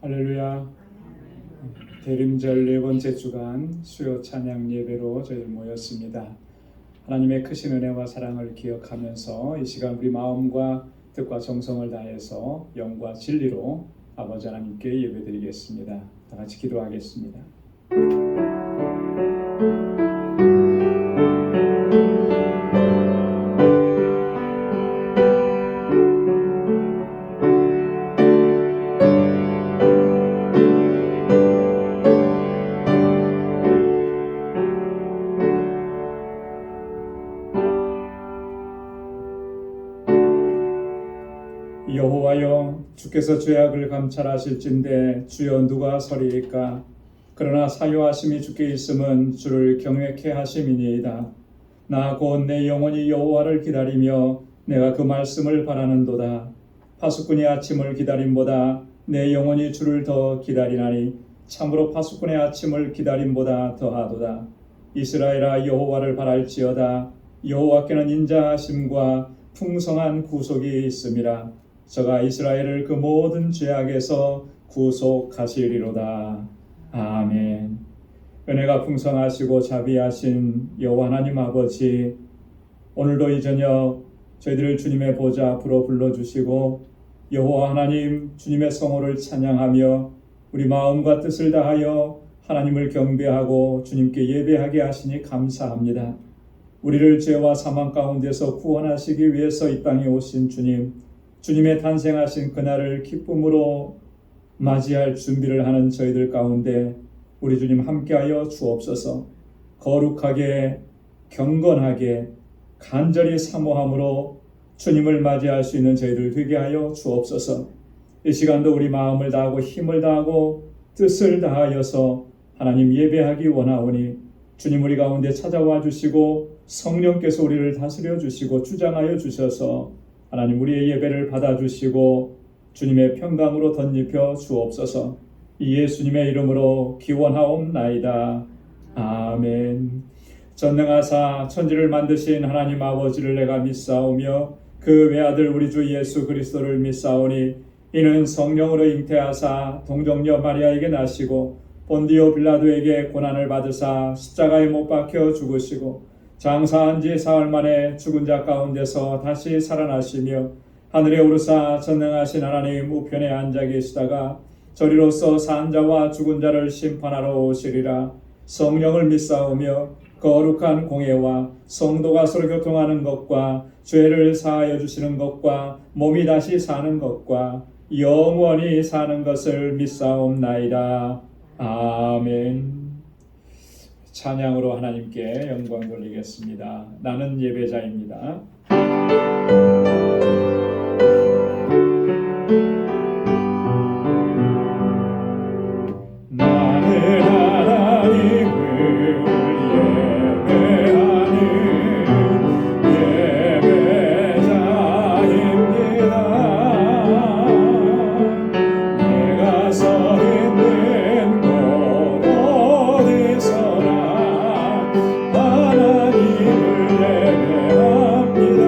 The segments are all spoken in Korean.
할렐루야. 대림절 네 번째 주간 수요 찬양 예배로 저희 모였습니다. 하나님의 크신 은혜와 사랑을 기억하면서 이 시간 우리 마음과 뜻과 정성을 다해서 영과 진리로 아버지 하나님께 예배드리겠습니다. 다 같이 기도하겠습니다. 여호와여, 주께서 죄악을 감찰하실진대 주여 누가 서리이까? 그러나 사요하심이 주께 있음은 주를 경외케 하심이니이다. 나 곧 내 영혼이 여호와를 기다리며 내가 그 말씀을 바라는도다. 파수꾼이 아침을 기다림보다 내 영혼이 주를 더 기다리나니 참으로 파수꾼의 아침을 기다림보다 더하도다. 이스라엘아, 여호와를 바랄지어다. 여호와께는 인자하심과 풍성한 구속이 있음이라. 저가 이스라엘을 그 모든 죄악에서 구속하시리로다. 아멘. 은혜가 풍성하시고 자비하신 여호와 하나님 아버지, 오늘도 이 저녁 저희들을 주님의 보좌 앞으로 불러주시고 여호와 하나님 주님의 성호를 찬양하며 우리 마음과 뜻을 다하여 하나님을 경배하고 주님께 예배하게 하시니 감사합니다. 우리를 죄와 사망 가운데서 구원하시기 위해서 이 땅에 오신 주님, 주님의 탄생하신 그날을 기쁨으로 맞이할 준비를 하는 저희들 가운데 우리 주님 함께하여 주옵소서. 거룩하게, 경건하게, 간절히 사모함으로 주님을 맞이할 수 있는 저희들 되게 하여 주옵소서. 이 시간도 우리 마음을 다하고 힘을 다하고 뜻을 다하여서 하나님 예배하기 원하오니 주님 우리 가운데 찾아와 주시고 성령께서 우리를 다스려 주시고 주장하여 주셔서 하나님 우리의 예배를 받아주시고 주님의 평강으로 덧입혀 주옵소서. 이 예수님의 이름으로 기원하옵나이다. 아멘. 전능하사 천지를 만드신 하나님 아버지를 내가 믿사오며 그 외아들 우리 주 예수 그리스도를 믿사오니 이는 성령으로 잉태하사 동정녀 마리아에게 나시고 본디오 빌라도에게 고난을 받으사 십자가에 못 박혀 죽으시고 장사한 지 사흘 만에 죽은 자 가운데서 다시 살아나시며 하늘에 오르사 전능하신 하나님 우편에 앉아 계시다가 저리로서 산 자와 죽은 자를 심판하러 오시리라. 성령을 믿사오며 거룩한 공예와 성도가 서로 교통하는 것과 죄를 사하여 주시는 것과 몸이 다시 사는 것과 영원히 사는 것을 믿사옵나이다. 아멘. 찬양으로 하나님께 영광 돌리겠습니다. 나는 예배자입니다. 나는 하나님을 예배하는 예배자입니다. 내가 서 있는 곳 어디서나 하나님을 예배합니다.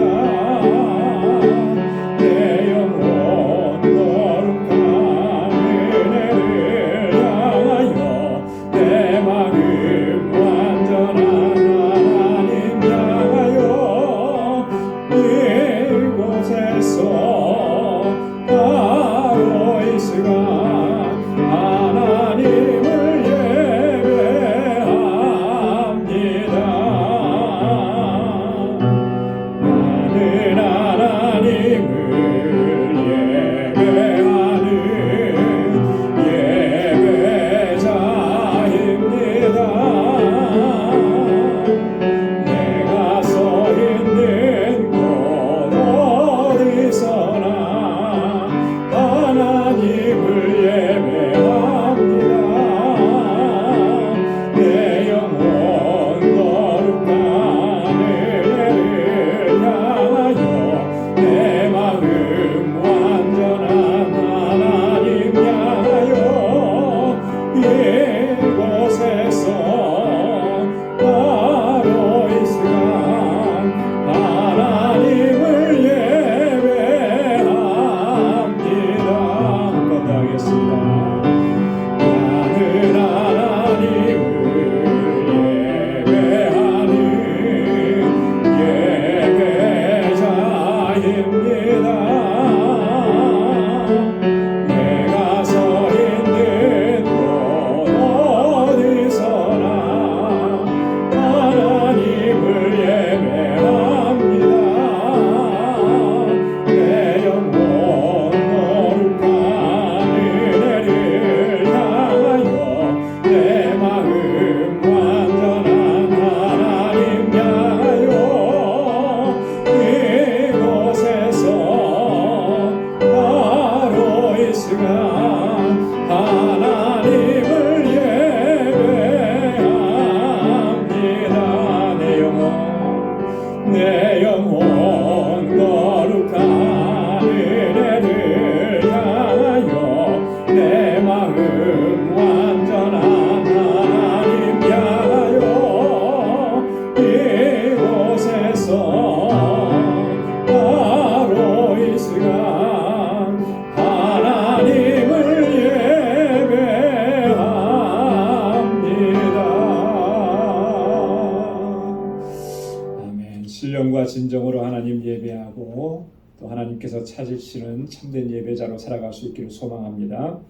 마음과 진정으로 하나님 예배하고 또 하나님께서 찾으시는 참된 예배자로 살아갈 수 있기를 소망합니다.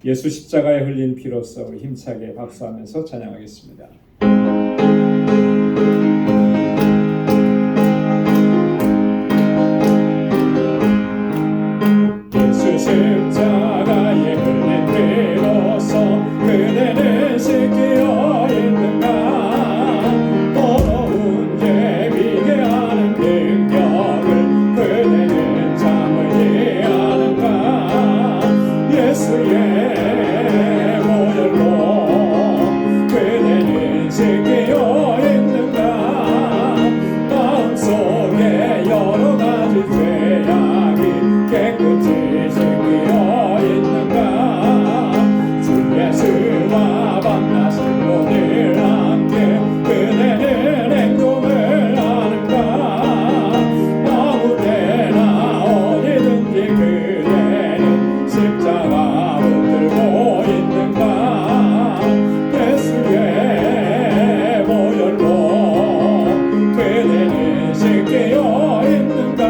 예수 십자가에 흘린 피로써 힘차게 박수하면서 찬양하겠습니다. 예수 십자가에 흘린 피로써 그대는 씻기어 있는가. 더러운 죄 비게 하는 능력을 그대는 참을 이해하는가. 예수의 보혈로 그대는 씻기어 있는가. 마음속에 여러 가지 죄악이 깨끗이 씻기어 있는가. 주 예수와 밤낮으로 늘 함께 그대는 행동을 하는가. 아무데나 어디든지 그대는 십자가 붙들고 있는가. 예수의 보혈로 그대는 씻기어 있는가.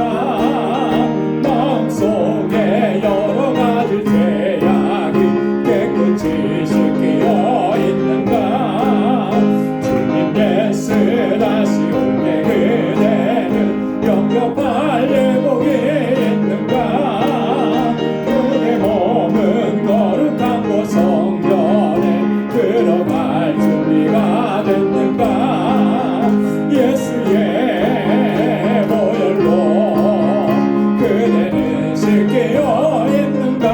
마음속에 여러 가지 죄악이 깨끗이 씻기어 있는가. 주님 예수 다시 올 때 그대는 영접할 예복이 있는가. 그대 몸은 거룩한 곳 성전에 들어갈 준비가 됐는가. 예수의 보혈로 그대는 씻기어 있는가.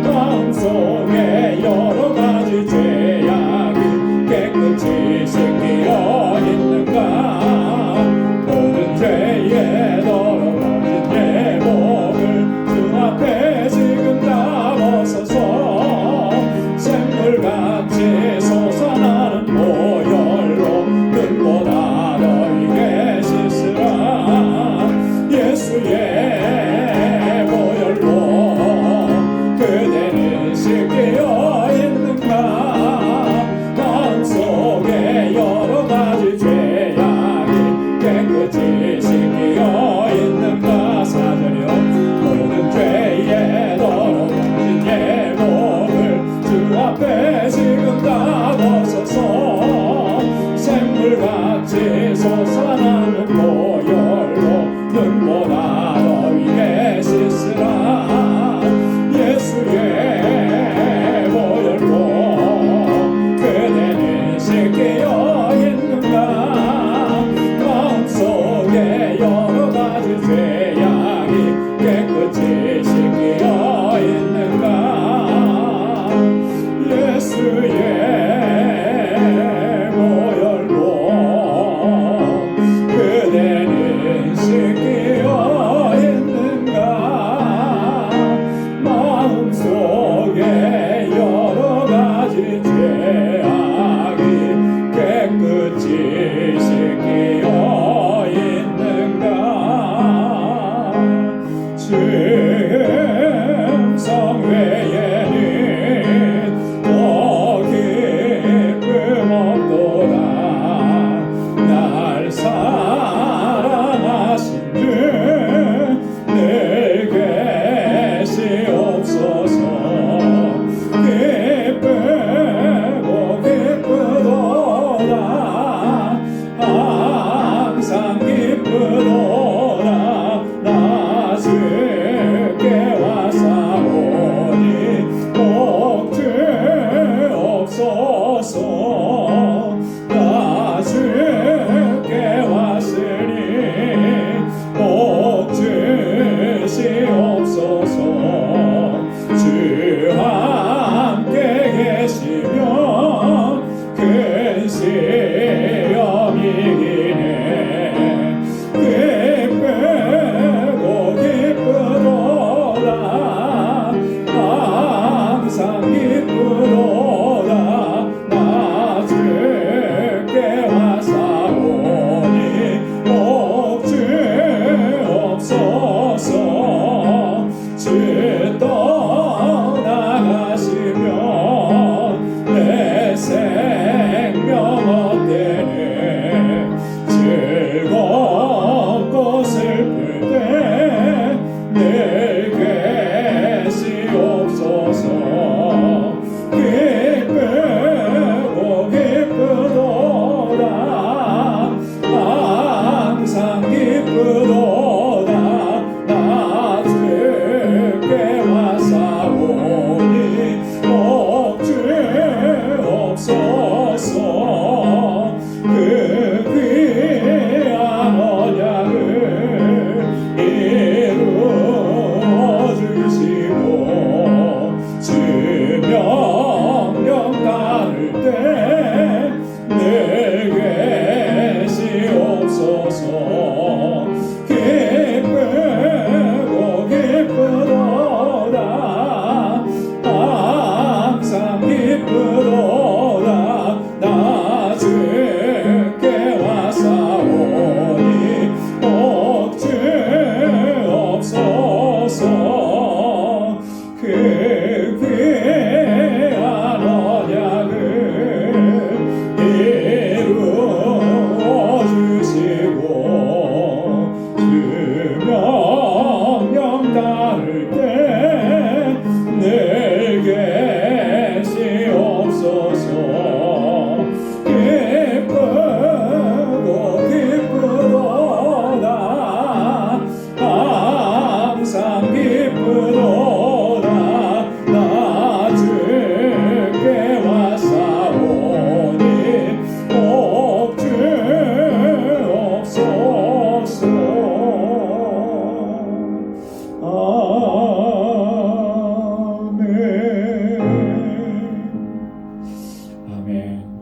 마음속에 여러 가지 죄악이 깨끗이 씻기어 있는가. 모든 죄에 더러워진 예복을 주 앞에 지금 다 벗어서 샘물같이 솟아나는 보혈로 눈보다 너희게 씻으라. 예수의 보혈로 그대는 씻기어 있는가. 마음속에 여러 가지 죄악이 깨끗이 씻기어 있는가. 사절이요. 모든 죄에 더러워진 예복을 주 앞에 지금 다 벗어서 샘물같이 솟아나는 보혈로 눈보다 너희게 씻으라. 예수의 보혈로 그대는 씻기어 있는가. 마음속에 여러 가지 죄악이 깨끗이 씻기어 있는가. 예수의 보혈로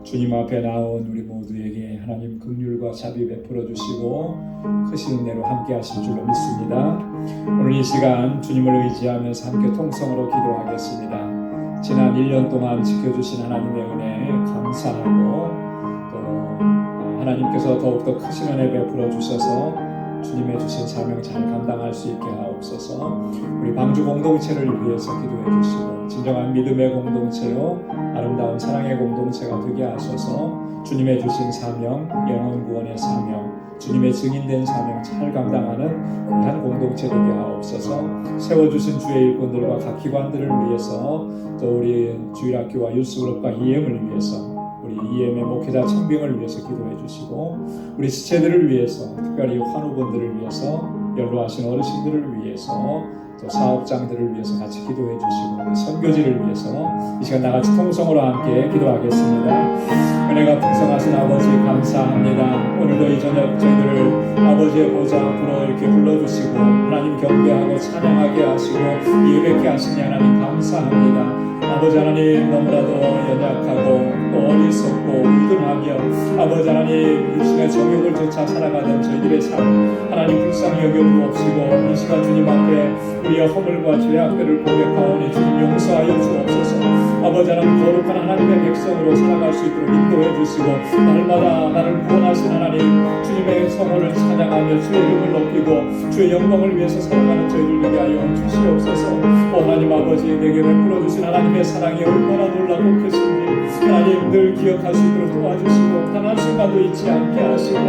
주님 앞에 나온 우리 모두에게 하나님 긍휼과 자비 베풀어 주시고 크신 은혜로 함께 하실 줄로 믿습니다. 오늘 이 시간 주님을 의지하면서 함께 통성으로 기도하겠습니다. 지난 1년 동안 지켜주신 하나님의 은혜에 감사하고 또 하나님께서 더욱더 크신 은혜 베풀어 주셔서 주님의 주신 사명 잘 감당할 수 있게 하옵소서. 우리 방주 공동체를 위해서 기도해 주시고 진정한 믿음의 공동체요 아름다운 사랑의 공동체가 되게 하셔서 주님의 주신 사명, 영혼 구원의 사명, 주님의 증인된 사명 잘 감당하는 귀한 공동체 되게 하옵소서. 세워주신 주의 일꾼들과 각 기관들을 위해서 또 우리 주일학교와 유스그룹과 EM을 위해서 우리 EM의 목회자 청빙을 위해서 기도해 주시고 우리 지체들을 위해서 특별히 환우분들을 위해서 연로하신 어르신들을 위해서 또 사업장들을 위해서 같이 기도해 주시고 선교지를 위해서 이 시간 나같이 통성으로 함께 기도하겠습니다. 은혜가 풍성하신 아버지 감사합니다. 오늘도 이 저녁 저희들을 아버지의 보좌 앞으로 이렇게 불러주시고 하나님 경배하고 찬양하게 하시고 예배케 하시니 하나님 감사합니다. 아버지 하나님 너무나도 연약하고 또 어리석고 우둔하며 아버지 하나님 육신의 정욕을 쫓아 살아가던 저희들의 삶 하나님 불쌍히 여겨주옵시고 이 시간 주님 앞에 우리의 허물과 죄악들을 고백하오니 주님 용서하여 주옵소서. 아버지 하나님 거룩한 하나님의 백성으로 살아갈 수 있도록 인도해 주시고 날마다 나를 구원하신 하나님 주님의 성호를 찬양하며 주의 이름을 높이고 주의 영광을 위해서 살아가는 저희들 되게 하여 주시옵소서. 하나님 아버지 내게 베풀어 주신 하나님의 사랑이 얼마나 놀랍고 크신지 하나님 늘 기억할 수 있도록 도와주시고 단 한순간도 잊지 않게 하시고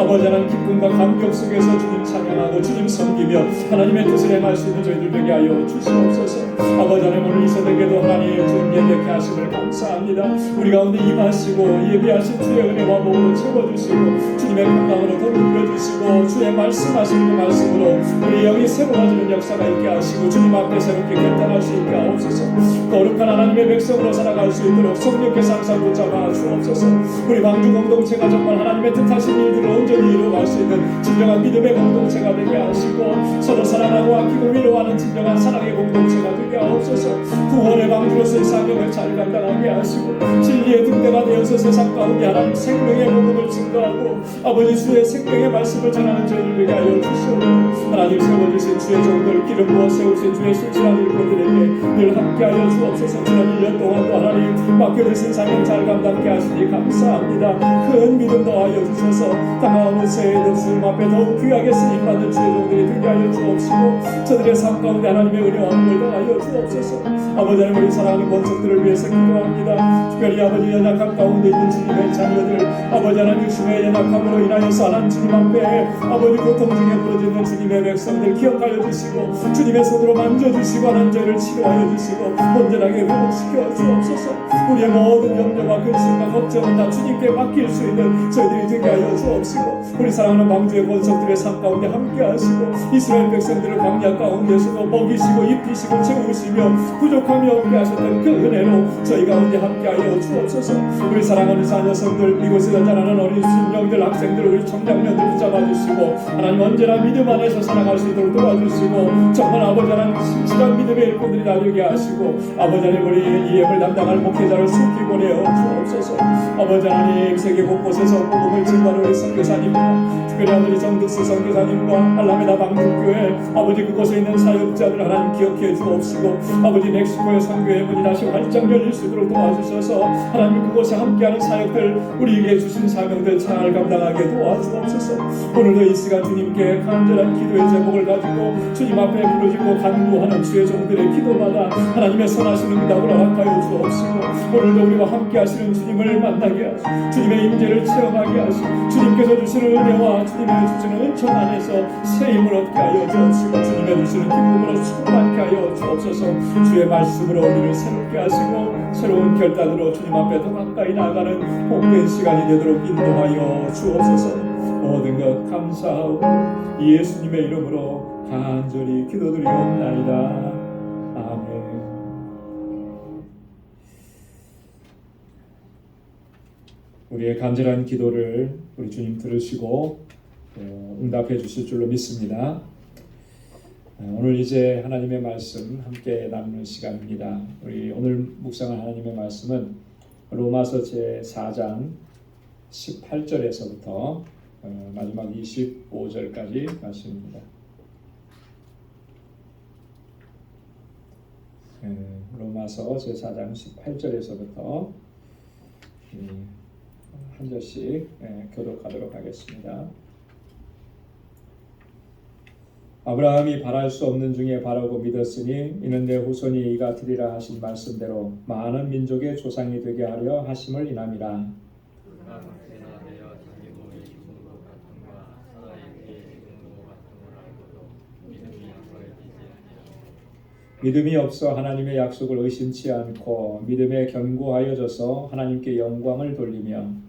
아버지 하나님 기쁨과 감격 속에서 주님 찬양하고 주님 섬기며 하나님의 뜻을 행할 수 있는 저희들 되게 하여 주시옵소서. 아버지 하나님 오늘 이 새벽에도 하나님 주님 예배케 하심을 감사합니다. 우리 가운데 임하시고 예비하신 주의 은혜와 복으로 채워주시고 주님의 건강으로 더 누려주시고 주의 말씀하시는 그 말씀으로 우리 영이 새로워지는 역사가 있게 하시고 주님 앞에 새롭게 결단할 수 있게 하옵소서. 거룩한 하나님의 백성으로 살아갈 수 있도록 성령께서 항상 붙잡아 주옵소서. 우리 방주 공동체가 정말 하나님의 뜻하신 일들을 온전히 이루어갈 수 있는 진정한 믿음의 공동체가 되게 하시고 서로 사랑하고 아끼고 위로하는 진정한 사랑의 공동체가 되게 하옵소서. 구원의 방주로서의 사명을 잘 감당하게 하시고 진리의 등대가 되어서 세상 가운데 하나님 생명의 복음을 증거하고 아버지 주의 생명의 말씀을 전하는 저희를 되게 하여 주시옵소서. 하나님 세워주신 주의 종들 기름 부어 세우신 주의 신실한 일꾼들에게 늘 함께하여 주옵소서. 지난 1년 동안도 하나님 맡겨주신 사명 잘 감당케 하시니 감사합니다. 큰 믿음 더하여 주셔서 다가오는 새해에도 주님 앞에 더욱 귀하게 쓰임받는 주의 종들이 되게 하여 주옵시고 저들의 삶 가운데 하나님의 은혜와 힘을 더하여 주옵소서. 아버지 하나님 우리 사랑하는 권속들을 위해서 기도합니다. 특별히 아버지 연약함 가운데 있는 주님의 자녀들 아버지 하나님 육신의 연약함으로 인하여서 하나님 주님 앞에 아버지 고통 중에 부러지는 주님의 백성들 기억하여 주시고 주님의 손으로 만져주시고 하나님 저희를 치료하여 주시고 온전하게 회복시켜 주옵소서. 우리의 모든 염려와 근심과 걱정은 다 주님께 맡길 수 있는 저희들이 되게 하여 주옵시고 우리 사랑하는 방주의 권속들의 삶 가운데 함께 하시고 이스라엘 백성들을 광야 가운데서도 먹이시고 입히시고 채우시며 부족함이 없게 하셨던 그 은혜로 저희 가운데 함께하여 주옵소서. 우리 사랑하는 자녀성들 이곳에서 자라는 어린 신령들 학생들 우리 청장년들 붙잡아주시고 하나님 언제나 믿음 안에서 살아갈 수 있도록 도와주시고 정말 아버지 하나님 신실한 믿음의 일꾼들이 나누게 하시고 아버지 하나님 우리 EM을 담당할 목회자를 속히 보내어 주옵소서. 아버지 하나님 세계 곳곳에서 복음을 증거하는 우리 선교사님과 특별히 아버지 정득수 선교사님과 알라메다 방주교회 아버지 그곳에 있는 사역자들 하나님 기억해 주옵시고 아버지 멕시코의 선교의 문이 다시 활짝 열릴 수 있도록 도와주셔서 하나님 그곳에 함께하는 사역들 우리에게 주신 사명들 잘 감당하게 도와주옵소서. 오늘도 이 시간 주님께 간절한 기도의 제목을 가지고 주님 앞에 부르짖고 간구하는 주의 종들의 기도마다 하나님의 선하신 응답을 허락하여 주옵시고 오늘도 우리와 함께 하시는 주님을 만나게 하시고 주님의 임재를 체험하게 하시고 주님께서 주시는 은혜와 주님의 주시는 은총 안에서 새 힘을 얻게 하여 주옵시고 주님의 주시는 기쁨으로 충만케 하여 주옵소서. 주의 말씀으로 우리를 새롭게 하시고 새로운 결단으로 주님 앞에 더 가까이 나아가는 복된 시간이 되도록 인도하여 주옵소서. 모든 것 감사하고 예수님의 이름으로 간절히 기도드리옵나이다. 아멘. 우리의 간절한 기도를 우리 주님 들으시고 응답해 주실 줄로 믿습니다. 오늘 이제 하나님의 말씀 함께 나누는 시간입니다. 우리 오늘 묵상할 하나님의 말씀은 로마서 제4장 18절에서부터 마지막 25절까지 말씀입니다. 로마서 제4장 18절에서부터 한 절씩 교독하도록 하겠습니다. 아브라함이 바랄 수 없는 중에 바라고 믿었으니 이는 내 후손이 이가 되리라 하신 말씀대로 많은 민족의 조상이 되게 하려 하심을 인함이라. 믿음이 없어 하나님의 약속을 의심치 않고 믿음에 견고하여져서 하나님께 영광을 돌리며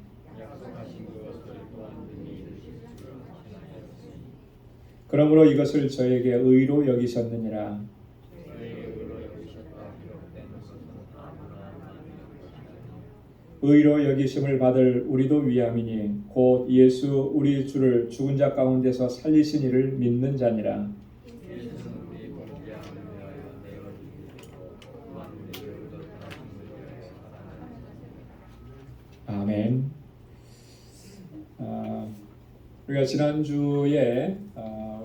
그러므로 이것을 저에게 의로 여기셨느니라. 의로 여기심을 받을 우리도 위함이니 곧 예수 우리 주를 죽은 자 가운데서 살리신 이를 믿는 자니라. 아멘. 우리가 지난주에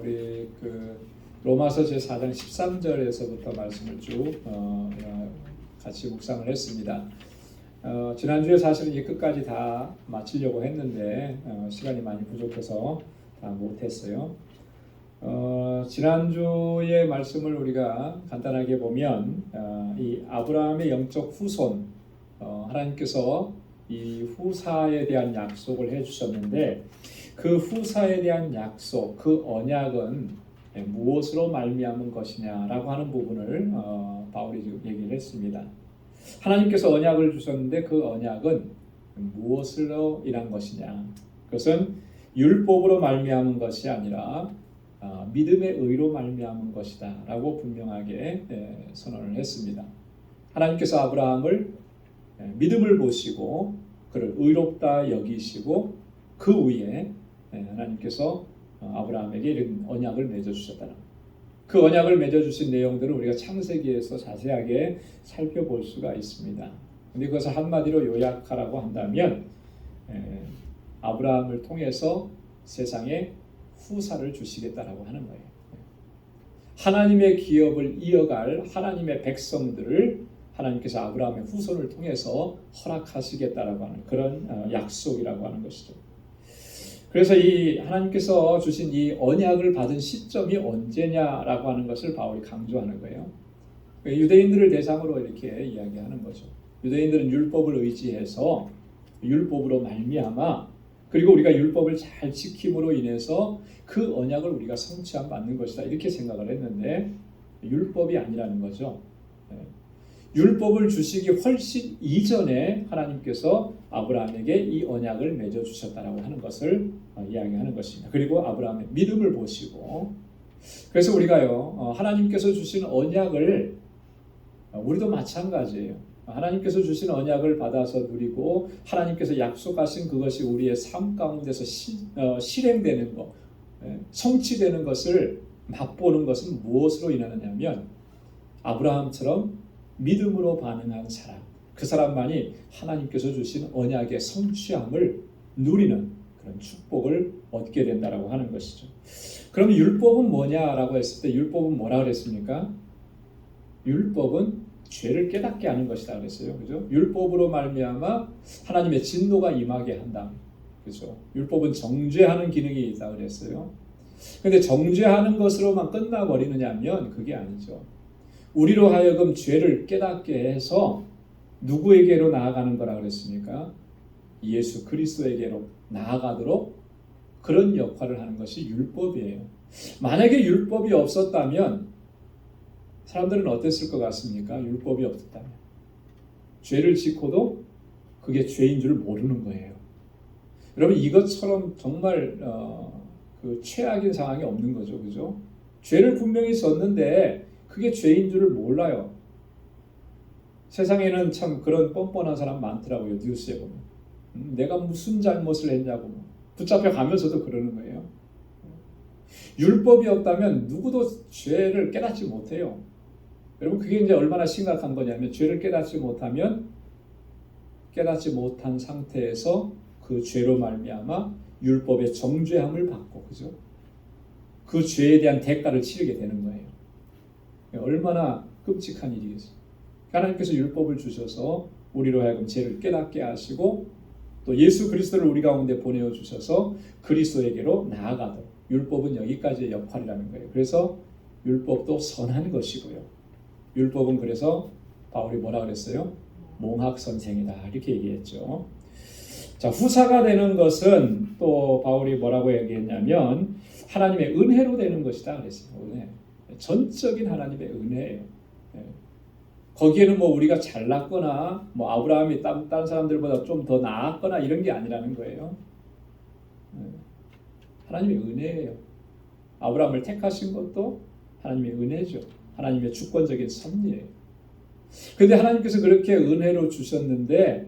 우리 로마서 제4장 13절에서부터 말씀을 쭉 같이 묵상을 했습니다. 지난주에 사실은 이 끝까지 다 마치려고 했는데 시간이 많이 부족해서 다 못했어요. 지난주의 말씀을 우리가 간단하게 보면 이 아브라함의 영적 후손 하나님께서 이 후사에 대한 약속을 해주셨는데 그 후사에 대한 약속, 그 언약은 무엇으로 말미암은 것이냐라고 하는 부분을 바울이 지금 얘기를 했습니다. 하나님께서 언약을 주셨는데 그 언약은 무엇으로 인한 것이냐? 그것은 율법으로 말미암은 것이 아니라 믿음의 의로 말미암은 것이다라고 분명하게 선언을 했습니다. 하나님께서 아브라함을 믿음을 보시고 그를 의롭다 여기시고 그 위에 하나님께서 아브라함에게 이런 언약을 맺어주셨다는 그 언약을 맺어주신 내용들을 우리가 창세기에서 자세하게 살펴볼 수가 있습니다. 근데 그것을 한마디로 요약하라고 한다면 아브라함을 통해서 세상에 후사를 주시겠다라고 하는 거예요. 하나님의 기업을 이어갈 하나님의 백성들을 하나님께서 아브라함의 후손을 통해서 허락하시겠다라고 하는 그런 약속이라고 하는 것이죠. 그래서 이 하나님께서 주신 이 언약을 받은 시점이 언제냐라고 하는 것을 바울이 강조하는 거예요. 유대인들을 대상으로 이렇게 이야기하는 거죠. 유대인들은 율법을 의지해서 율법으로 말미암아 그리고 우리가 율법을 잘 지킴으로 인해서 그 언약을 우리가 성취함 받는 것이다 이렇게 생각을 했는데 율법이 아니라는 거죠. 율법을 주시기 훨씬 이전에 하나님께서 아브라함에게 이 언약을 맺어주셨다라고 하는 것을 이야기하는 것입니다. 그리고 아브라함의 믿음을 보시고 그래서 우리가요 하나님께서 주신 언약을 우리도 마찬가지예요. 하나님께서 주신 언약을 받아서 누리고 하나님께서 약속하신 그것이 우리의 삶 가운데서 실행되는 것, 성취되는 것을 맛보는 것은 무엇으로 인하느냐면 아브라함처럼 믿음으로 반응한 사람, 그 사람만이 하나님께서 주신 언약의 성취함을 누리는 그런 축복을 얻게 된다라고 하는 것이죠. 그럼 율법은 뭐냐라고 했을 때 율법은 뭐라 그랬습니까? 율법은 죄를 깨닫게 하는 것이다 그랬어요. 그죠? 율법으로 말미암아 하나님의 진노가 임하게 한다. 그죠? 율법은 정죄하는 기능이 있다 그랬어요. 근데 정죄하는 것으로만 끝나버리느냐면 그게 아니죠. 우리로 하여금 죄를 깨닫게 해서 누구에게로 나아가는 거라 그랬습니까? 예수 그리스도에게로 나아가도록 그런 역할을 하는 것이 율법이에요. 만약에 율법이 없었다면 사람들은 어땠을 것 같습니까? 율법이 없었다면 죄를 짓고도 그게 죄인 줄 모르는 거예요. 여러분 이것처럼 정말 그 최악인 상황이 없는 거죠, 그죠? 죄를 분명히 졌는데 그게 죄인 줄을 몰라요. 세상에는 참 그런 뻔뻔한 사람 많더라고요. 뉴스에 보면 내가 무슨 잘못을 했냐고 붙잡혀 가면서도 그러는 거예요. 율법이 없다면 누구도 죄를 깨닫지 못해요. 여러분 그게 이제 얼마나 심각한 거냐면 죄를 깨닫지 못하면 깨닫지 못한 상태에서 그 죄로 말미암아 율법의 정죄함을 받고, 그죠? 그 죄에 대한 대가를 치르게 되는 거예요. 얼마나 끔찍한 일이겠어요. 하나님께서 율법을 주셔서 우리로 하여금 죄를 깨닫게 하시고 또 예수 그리스도를 우리 가운데 보내어 주셔서 그리스도에게로 나아가도록, 율법은 여기까지의 역할이라는 거예요. 그래서 율법도 선한 것이고요. 율법은 그래서 바울이 뭐라 그랬어요? 몽학 선생이다, 이렇게 얘기했죠. 자, 후사가 되는 것은 또 바울이 뭐라고 얘기했냐면 하나님의 은혜로 되는 것이다 그랬어요. 은혜. 전적인 하나님의 은혜예요. 거기에는 뭐 우리가 잘났거나 뭐 아브라함이 다른 사람들보다 좀 더 나았거나 이런 게 아니라는 거예요. 하나님의 은혜예요. 아브라함을 택하신 것도 하나님의 은혜죠. 하나님의 주권적인 섭리예요. 그런데 하나님께서 그렇게 은혜로 주셨는데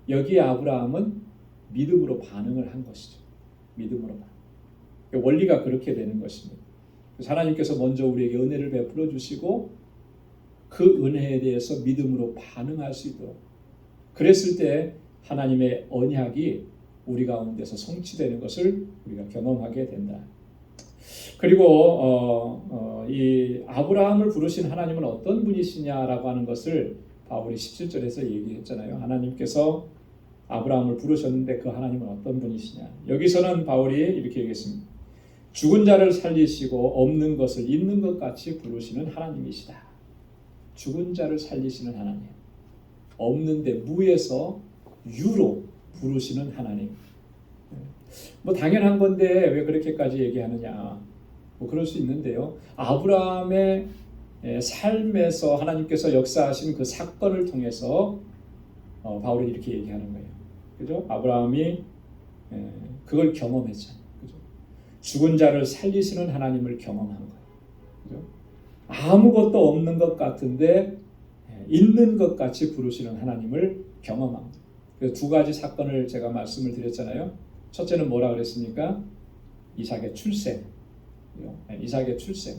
여기에 아브라함은 믿음으로 반응을 한 것이죠. 믿음으로 반응. 원리가 그렇게 되는 것입니다. 그래서 하나님께서 먼저 우리에게 은혜를 베풀어 주시고 그 은혜에 대해서 믿음으로 반응할 수 있도록, 그랬을 때 하나님의 언약이 우리 가운데서 성취되는 것을 우리가 경험하게 된다. 그리고 이 아브라함을 부르신 하나님은 어떤 분이시냐라고 하는 것을 바울이 17절에서 얘기했잖아요. 하나님께서 아브라함을 부르셨는데 그 하나님은 어떤 분이시냐. 여기서는 바울이 이렇게 얘기했습니다. 죽은 자를 살리시고 없는 것을 있는 것 같이 부르시는 하나님이시다. 죽은 자를 살리시는 하나님, 없는데 무에서 유로 부르시는 하나님. 뭐 당연한 건데 왜 그렇게까지 얘기하느냐. 뭐 그럴 수 있는데요. 아브라함의 삶에서 하나님께서 역사하신 그 사건을 통해서 바울이 이렇게 얘기하는 거예요. 그죠? 아브라함이 그걸 경험했잖아요. 그죠? 죽은 자를 살리시는 하나님을 경험한 거예요. 그죠? 아무것도 없는 것 같은데 있는 것 같이 부르시는 하나님을 경험합니다. 그래서 두 가지 사건을 제가 말씀을 드렸잖아요. 첫째는 뭐라 그랬습니까? 이삭의 출생. 이삭의 출생.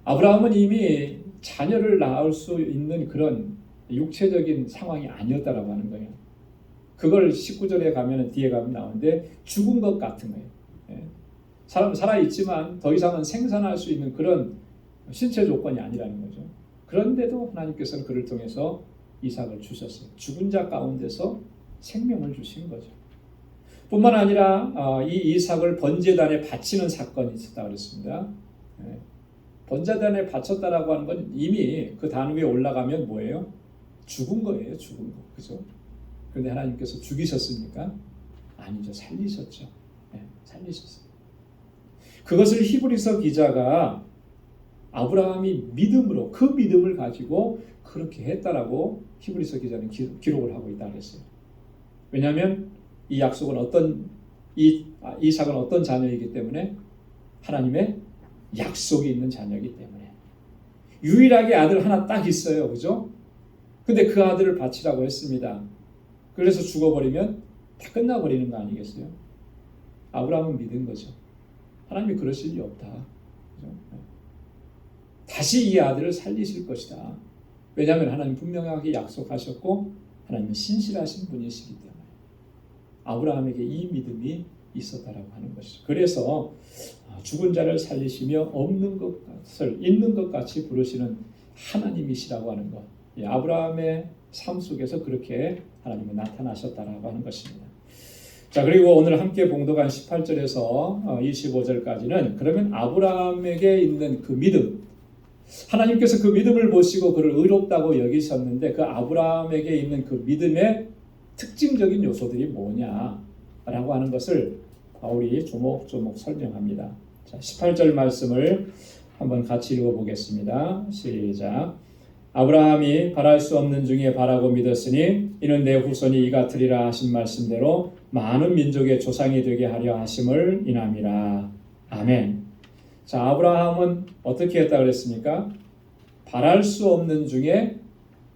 아브라함은 이미 자녀를 낳을 수 있는 그런 육체적인 상황이 아니었다라고 하는 거예요. 그걸 19절에 가면 뒤에 가면 나오는데 죽은 것 같은 거예요. 사람 살아있지만 더 이상은 생산할 수 있는 그런 신체 조건이 아니라는 거죠. 그런데도 하나님께서는 그를 통해서 이삭을 주셨어요. 죽은 자 가운데서 생명을 주신 거죠. 뿐만 아니라 이 이삭을 번제단에 바치는 사건이 있었다 그랬습니다. 번제단에 바쳤다라고 하는 건 이미 그 단 위에 올라가면 뭐예요? 죽은 거예요. 죽은 거. 그죠? 그런데 하나님께서 죽이셨습니까? 아니죠. 살리셨죠. 살리셨어요. 그것을 히브리서 기자가 아브라함이 믿음으로, 그 믿음을 가지고 그렇게 했다라고 히브리서 기자는 기록을 하고 있다 그랬어요. 왜냐하면 이 약속은 이삭은 어떤 자녀이기 때문에 하나님의 약속이 있는 자녀이기 때문에 유일하게 아들 하나 딱 있어요. 그죠? 근데 그 아들을 바치라고 했습니다. 그래서 죽어버리면 다 끝나버리는 거 아니겠어요? 아브라함은 믿은 거죠. 하나님이 그러실 리 없다. 그죠? 다시 이 아들을 살리실 것이다. 왜냐하면 하나님 분명하게 약속하셨고 하나님은 신실하신 분이시기 때문에 아브라함에게 이 믿음이 있었다라고 하는 것이죠. 그래서 죽은 자를 살리시며 없는 것을 있는 것 같이 부르시는 하나님이시라고 하는 것. 아브라함의 삶 속에서 그렇게 하나님은 나타나셨다라고 하는 것입니다. 자, 그리고 오늘 함께 봉독한 18절에서 25절까지는 그러면 아브라함에게 있는 그 믿음, 하나님께서 그 믿음을 보시고 그를 의롭다고 여기셨는데 그 아브라함에게 있는 그 믿음의 특징적인 요소들이 뭐냐라고 하는 것을 바울이 조목조목 설명합니다. 자, 18절 말씀을 한번 같이 읽어보겠습니다. 시작. 아브라함이 바랄 수 없는 중에 바라고 믿었으니 이는 내 후손이 이 같으리라 하신 말씀대로 많은 민족의 조상이 되게 하려 하심을 인함이라. 아멘. 자, 아브라함은 어떻게 했다 그랬습니까? 바랄 수 없는 중에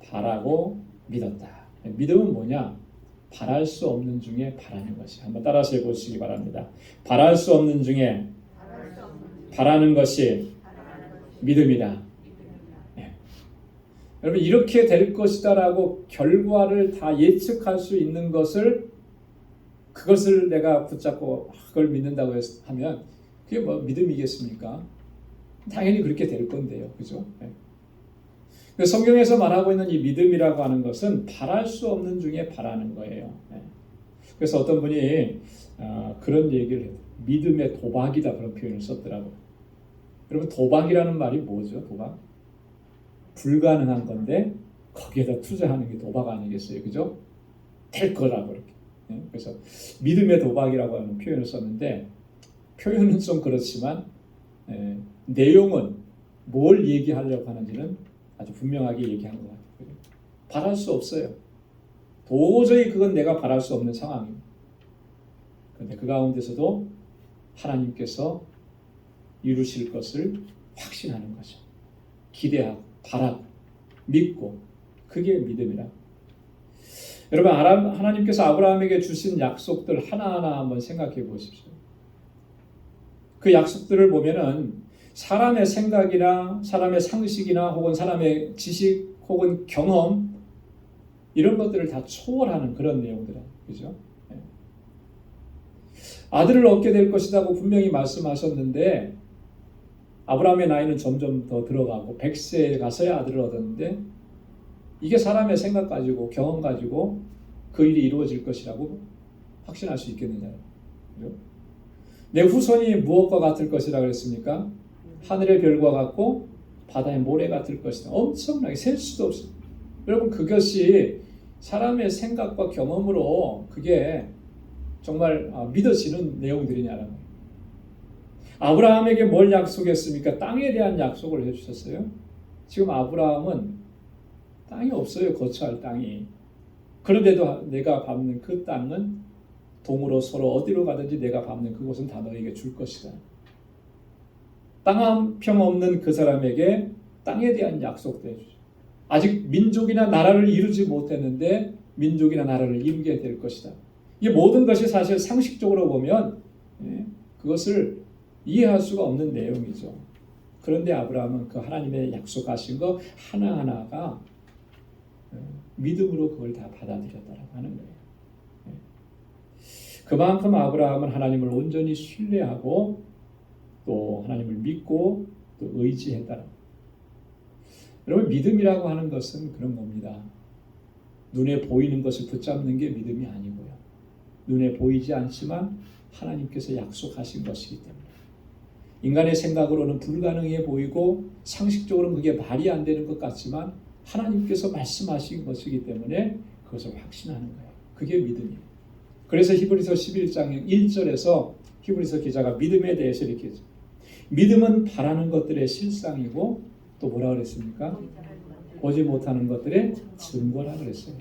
바라고 믿었다. 믿음은 뭐냐? 바랄 수 없는 중에 바라는 것이. 한번 따라서 해보시기 바랍니다. 바랄 수 없는 중에 바라는 것이 믿음이다. 여러분 이렇게 될 것이다라고 결과를 다 예측할 수 있는 그것을 내가 붙잡고 그걸 믿는다고 하면 그게 뭐 믿음이겠습니까? 당연히 그렇게 될 건데요. 그죠? 성경에서 말하고 있는 이 믿음이라고 하는 것은 바랄 수 없는 중에 바라는 거예요. 그래서 어떤 분이 그런 얘기를 해요. 믿음의 도박이다 그런 표현을 썼더라고요. 여러분 도박이라는 말이 뭐죠? 도박? 불가능한 건데 거기에다 투자하는 게 도박 아니겠어요? 그죠? 될 거라고 이렇게. 그래서 믿음의 도박이라고 하는 표현을 썼는데 표현은 좀 그렇지만 내용은 뭘 얘기하려고 하는지는 아주 분명하게 얘기한 것 같아요. 바랄 수 없어요. 도저히 그건 내가 바랄 수 없는 상황입니다. 그런데 그 가운데서도 하나님께서 이루실 것을 확신하는 거죠. 기대하고 바라고 믿고 그게 믿음이라. 여러분 하나님께서 아브라함에게 주신 약속들 하나하나 한번 생각해 보십시오. 그 약속들을 보면은 사람의 생각이나 사람의 상식이나 혹은 사람의 지식 혹은 경험 이런 것들을 다 초월하는 그런 내용들이에요. 그죠? 아들을 얻게 될 것이라고 분명히 말씀하셨는데 아브라함의 나이는 점점 더 들어가고 100세에 가서야 아들을 얻었는데 이게 사람의 생각 가지고 경험 가지고 그 일이 이루어질 것이라고 확신할 수 있겠느냐요. 그죠? 내 후손이 무엇과 같을 것이라 그랬습니까? 하늘의 별과 같고 바다의 모래 같을 것이다. 엄청나게 셀 수도 없어요. 여러분 그것이 사람의 생각과 경험으로 그게 정말 믿어지는 내용들이냐라는 거예요. 아브라함에게 뭘 약속했습니까? 땅에 대한 약속을 해주셨어요. 지금 아브라함은 땅이 없어요. 거처할 땅이. 그런데도 내가 밟는 그 땅은 동으로 서로 어디로 가든지 내가 밟는 그곳은 다 너에게 줄 것이다. 땅 한 평 없는 그 사람에게 땅에 대한 약속도 해주죠. 아직 민족이나 나라를 이루지 못했는데 민족이나 나라를 이루게 될 것이다. 이 모든 것이 사실 상식적으로 보면 그것을 이해할 수가 없는 내용이죠. 그런데 아브라함은 그 하나님의 약속하신 거 하나하나가 믿음으로 그걸 다 받아들였다라고 하는 거예요. 그만큼 아브라함은 하나님을 온전히 신뢰하고 또 하나님을 믿고 또 의지했다라고. 여러분 믿음이라고 하는 것은 그런 겁니다. 눈에 보이는 것을 붙잡는 게 믿음이 아니고요. 눈에 보이지 않지만 하나님께서 약속하신 것이기 때문에 인간의 생각으로는 불가능해 보이고 상식적으로는 그게 말이 안 되는 것 같지만 하나님께서 말씀하신 것이기 때문에 그것을 확신하는 거예요. 그게 믿음이에요. 그래서 히브리서 11장 1절에서 히브리서 기자가 믿음에 대해서 이렇게 했죠. 믿음은 바라는 것들의 실상이고 또 뭐라 그랬습니까? 보지 못하는 것들의 증거라 그랬어요.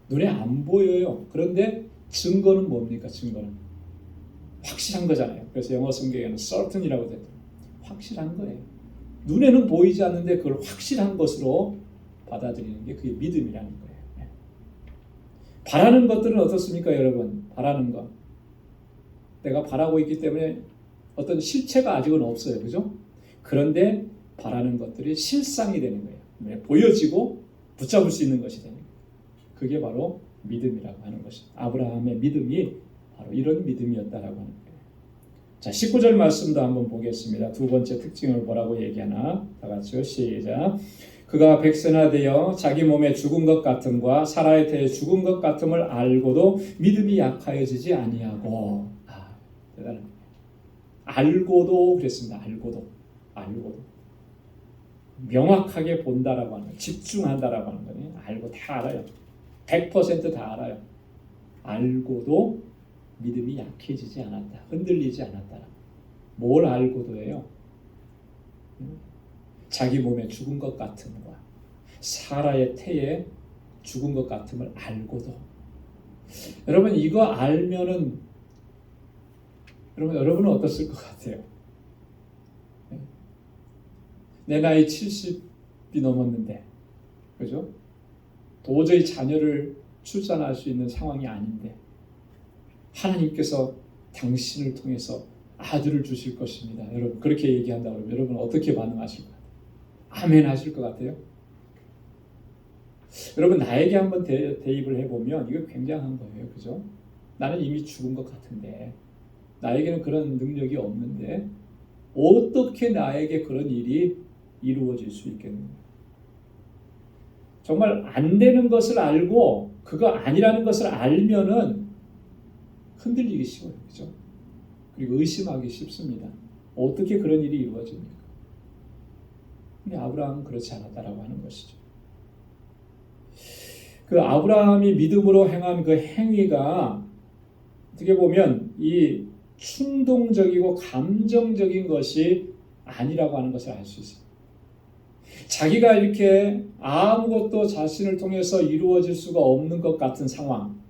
눈에 안 보여요. 그런데 증거는 뭡니까? 증거는 확실한 거잖아요. 그래서 영어 성경에는 certain이라고 되죠. 확실한 거예요. 눈에는 보이지 않는데 그걸 확실한 것으로 받아들이는 게 그게 믿음이라는 거예요. 바라는 것들은 어떻습니까, 여러분? 바라는 것. 내가 바라고 있기 때문에 어떤 실체가 아직은 없어요. 그죠? 그런데 바라는 것들이 실상이 되는 거예요. 보여지고 붙잡을 수 있는 것이 되는 거예요. 그게 바로 믿음이라고 하는 것입니다. 아브라함의 믿음이 바로 이런 믿음이었다라고 하는 거예요. 자, 19절 말씀도 한번 보겠습니다. 두 번째 특징을 뭐라고 얘기하나? 다 같이요. 시작. 그가 100세나 되어 자기 몸에 죽은 것 같음과 사라의 태에 죽은 것 같음을 알고도 믿음이 약하여지지 아니하고. 대단합니다. 알고도 그랬습니다. 알고도. 명확하게 본다라고 하는 거예요. 집중한다라고 하는 거예요. 알고 다 알아요. 100%다 알아요. 알고도 믿음이 약해지지 않았다. 흔들리지 않았다. 뭘 알고도 해요? 자기 몸에 죽은 것 같음과 사라의 태에 죽은 것 같음을 알고도. 여러분 이거 알면은 여러분은 어떻을 것 같아요? 내 나이 70이 넘었는데, 그죠? 도저히 자녀를 출산할 수 있는 상황이 아닌데 하나님께서 당신을 통해서 아들을 주실 것입니다. 여러분 그렇게 얘기한다고 그러면 여러분 어떻게 반응하실 것 같아요? 아멘 하실 것 같아요? 여러분 나에게 한번 대입을 해보면 이거 굉장한 거예요. 그죠? 나는 이미 죽은 것 같은데 나에게는 그런 능력이 없는데 어떻게 나에게 그런 일이 이루어질 수 있겠는가? 정말 안 되는 것을 알고 그거 아니라는 것을 알면은 흔들리기 쉬워요. 그죠? 그리고 의심하기 쉽습니다. 어떻게 그런 일이 이루어집니까? 근데 아브라함은 그렇지 않았다라고 하는 것이죠. 그 아브라함이 믿음으로 행한 그 행위가 어떻게 보면 이 충동적이고 감정적인 것이 아니라고 하는 것을 알 수 있어요. 자기가 이렇게 아무것도 자신을 통해서 이루어질 수가 없는 것 같은 상황,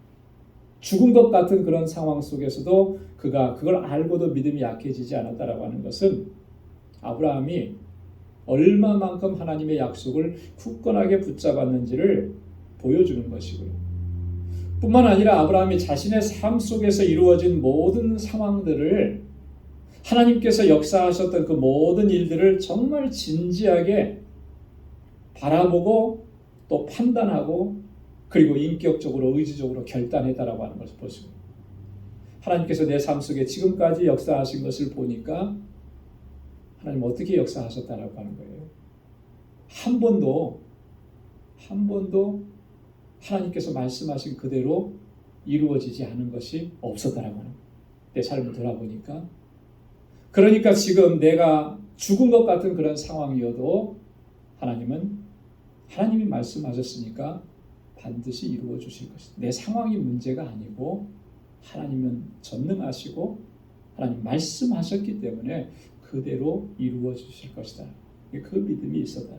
죽은 것 같은 그런 상황 속에서도 그가 그걸 알고도 믿음이 약해지지 않았다라고 하는 것은 아브라함이 얼마만큼 하나님의 약속을 굳건하게 붙잡았는지를 보여주는 것이고요. 뿐만 아니라 아브라함이 자신의 삶 속에서 이루어진 모든 상황들을 하나님께서 역사하셨던 그 모든 일들을 정말 진지하게 바라보고 또 판단하고 그리고 인격적으로 의지적으로 결단했다라고 하는 것을 보시고 하나님께서 내 삶 속에 지금까지 역사하신 것을 보니까 하나님 어떻게 역사하셨다라고 하는 거예요. 한 번도 하나님께서 말씀하신 그대로 이루어지지 않은 것이 없었다라고 하는 거예요. 내 삶을 돌아보니까 그러니까 지금 내가 죽은 것 같은 그런 상황이어도 하나님이 말씀하셨으니까 반드시 이루어 주실 것이다. 내 상황이 문제가 아니고 하나님은 전능하시고 하나님 말씀하셨기 때문에 그대로 이루어 주실 것이다. 그 믿음이 있었다.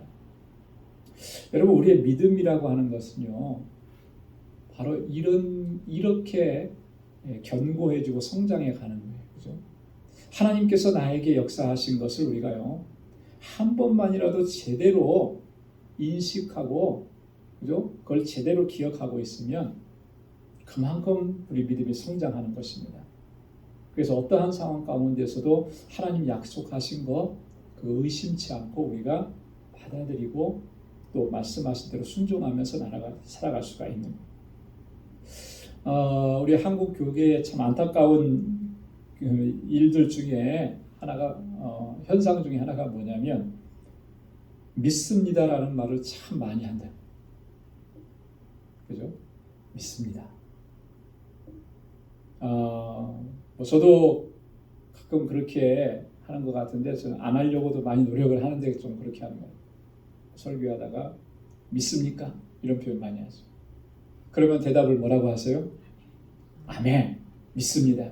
여러분 우리의 믿음이라고 하는 것은요. 바로 이렇게 견고해지고 성장해 가는 거예요. 그죠? 하나님께서 나에게 역사하신 것을 우리가요. 한 번만이라도 제대로 인식하고 그죠? 그걸 제대로 기억하고 있으면 그만큼 우리 믿음이 성장하는 것입니다. 그래서 어떠한 상황 가운데서도 하나님 약속하신 거 그 의심치 않고 우리가 받아들이고 또 말씀하신 대로 순종하면서 살아갈 수가 있는 우리 한국 교계의 참 안타까운 일들 중에 하나가 현상 중에 하나가 뭐냐면 믿습니다라는 말을 참 많이 한다. 그죠? 믿습니다. 저도 가끔 그렇게 하는 것 같은데 저는 안 하려고도 많이 노력을 하는데 좀 그렇게 하는 거예요. 설교하다가 믿습니까? 이런 표현 많이 하죠. 그러면 대답을 뭐라고 하세요? 아멘, 믿습니다.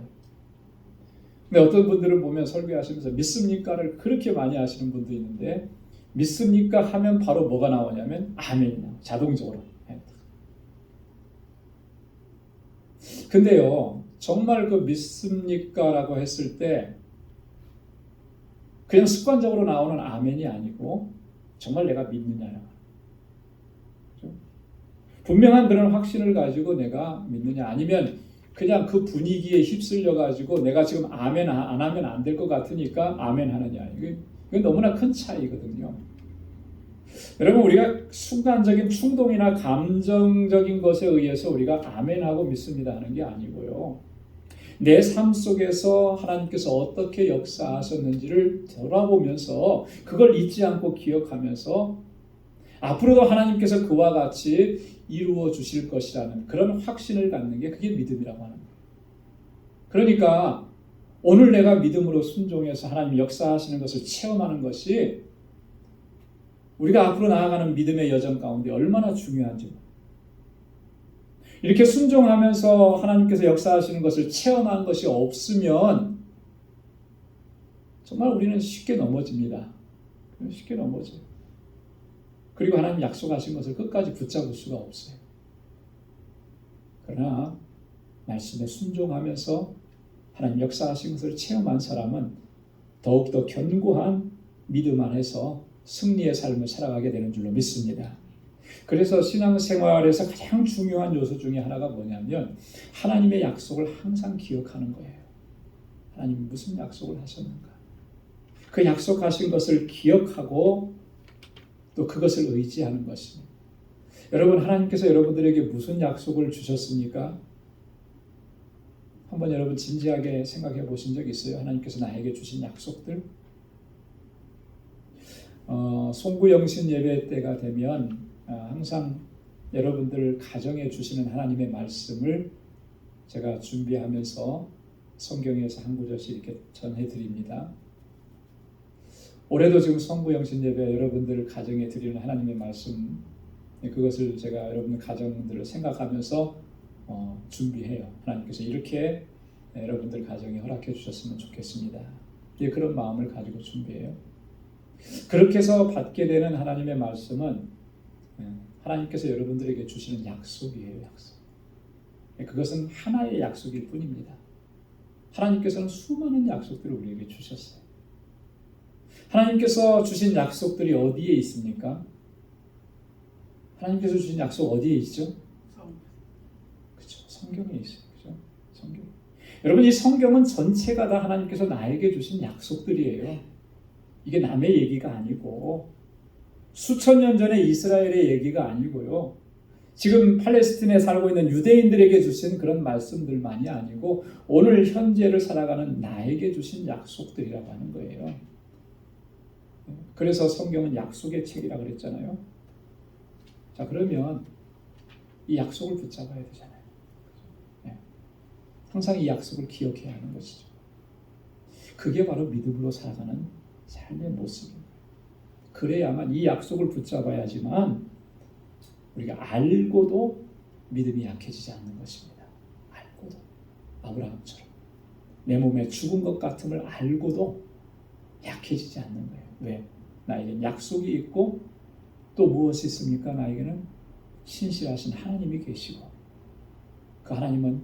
근데 어떤 분들은 보면 설교하시면서 믿습니까를 그렇게 많이 하시는 분도 있는데 믿습니까 하면 바로 뭐가 나오냐면 아멘이 나와요. 자동적으로. 근데요, 정말 그 믿습니까라고 했을 때 그냥 습관적으로 나오는 아멘이 아니고 정말 내가 믿느냐라고. 그렇죠? 분명한 그런 확신을 가지고 내가 믿느냐 아니면 그냥 그 분위기에 휩쓸려 가지고 내가 지금 아멘 안 하면 안 될 것 같으니까 아멘 하느냐. 이건 너무나 큰 차이거든요. 여러분 우리가 순간적인 충동이나 감정적인 것에 의해서 우리가 아멘하고 믿습니다 하는 게 아니고요. 내 삶 속에서 하나님께서 어떻게 역사하셨는지를 돌아보면서 그걸 잊지 않고 기억하면서 앞으로도 하나님께서 그와 같이 이루어 주실 것이라는 그런 확신을 갖는 게 그게 믿음이라고 하는 거예요. 그러니까 오늘 내가 믿음으로 순종해서 하나님 역사하시는 것을 체험하는 것이 우리가 앞으로 나아가는 믿음의 여정 가운데 얼마나 중요한지 이렇게 순종하면서 하나님께서 역사하시는 것을 체험한 것이 없으면 정말 우리는 쉽게 넘어집니다. 쉽게 넘어져요. 그리고 하나님 약속하신 것을 끝까지 붙잡을 수가 없어요. 그러나 말씀에 순종하면서 하나님 역사하신 것을 체험한 사람은 더욱더 견고한 믿음 안에서 승리의 삶을 살아가게 되는 줄로 믿습니다. 그래서 신앙생활에서 가장 중요한 요소 중에 하나가 뭐냐면 하나님의 약속을 항상 기억하는 거예요. 하나님이 무슨 약속을 하셨는가? 그 약속하신 것을 기억하고 또 그것을 의지하는 것입니다. 여러분, 하나님께서 여러분들에게 무슨 약속을 주셨습니까? 한번 여러분 진지하게 생각해 보신 적 있어요? 하나님께서 나에게 주신 약속들? 송구영신 예배 때가 되면 항상 여러분들 가정에 주시는 하나님의 말씀을 제가 준비하면서 성경에서 한 구절씩 이렇게 전해드립니다. 올해도 지금 송구영신 예배 여러분들 가정에 드리는 하나님의 말씀, 그것을 제가 여러분들 가정들을 생각하면서 준비해요. 하나님께서 이렇게 여러분들 가정에 허락해 주셨으면 좋겠습니다. 그런 마음을 가지고 준비해요. 그렇게 해서 받게 되는 하나님의 말씀은 하나님께서 여러분들에게 주시는 약속이에요. 약속. 그것은 하나의 약속일 뿐입니다. 하나님께서는 수많은 약속들을 우리에게 주셨어요. 하나님께서 주신 약속들이 어디에 있습니까? 하나님께서 주신 약속 어디에 있죠? 그렇죠. 성경에 있어요. 그렇죠? 성경. 여러분, 이 성경은 전체가 다 하나님께서 나에게 주신 약속들이에요. 이게 남의 얘기가 아니고 수천 년 전에 이스라엘의 얘기가 아니고요. 지금 팔레스틴에 살고 있는 유대인들에게 주신 그런 말씀들만이 아니고 오늘 현재를 살아가는 나에게 주신 약속들이라고 하는 거예요. 그래서 성경은 약속의 책이라고 그랬잖아요. 자, 그러면 이 약속을 붙잡아야 되잖아요. 항상 이 약속을 기억해야 하는 것이죠. 그게 바로 믿음으로 살아가는 삶의 모습입니다. 그래야만 이 약속을 붙잡아야지만 우리가 알고도 믿음이 약해지지 않는 것입니다. 알고도. 아브라함처럼 내 몸에 죽은 것 같음을 알고도 약해지지 않는 거예요. 왜? 나에겐 약속이 있고 또 무엇이 있습니까? 나에게는 신실하신 하나님이 계시고 그 하나님은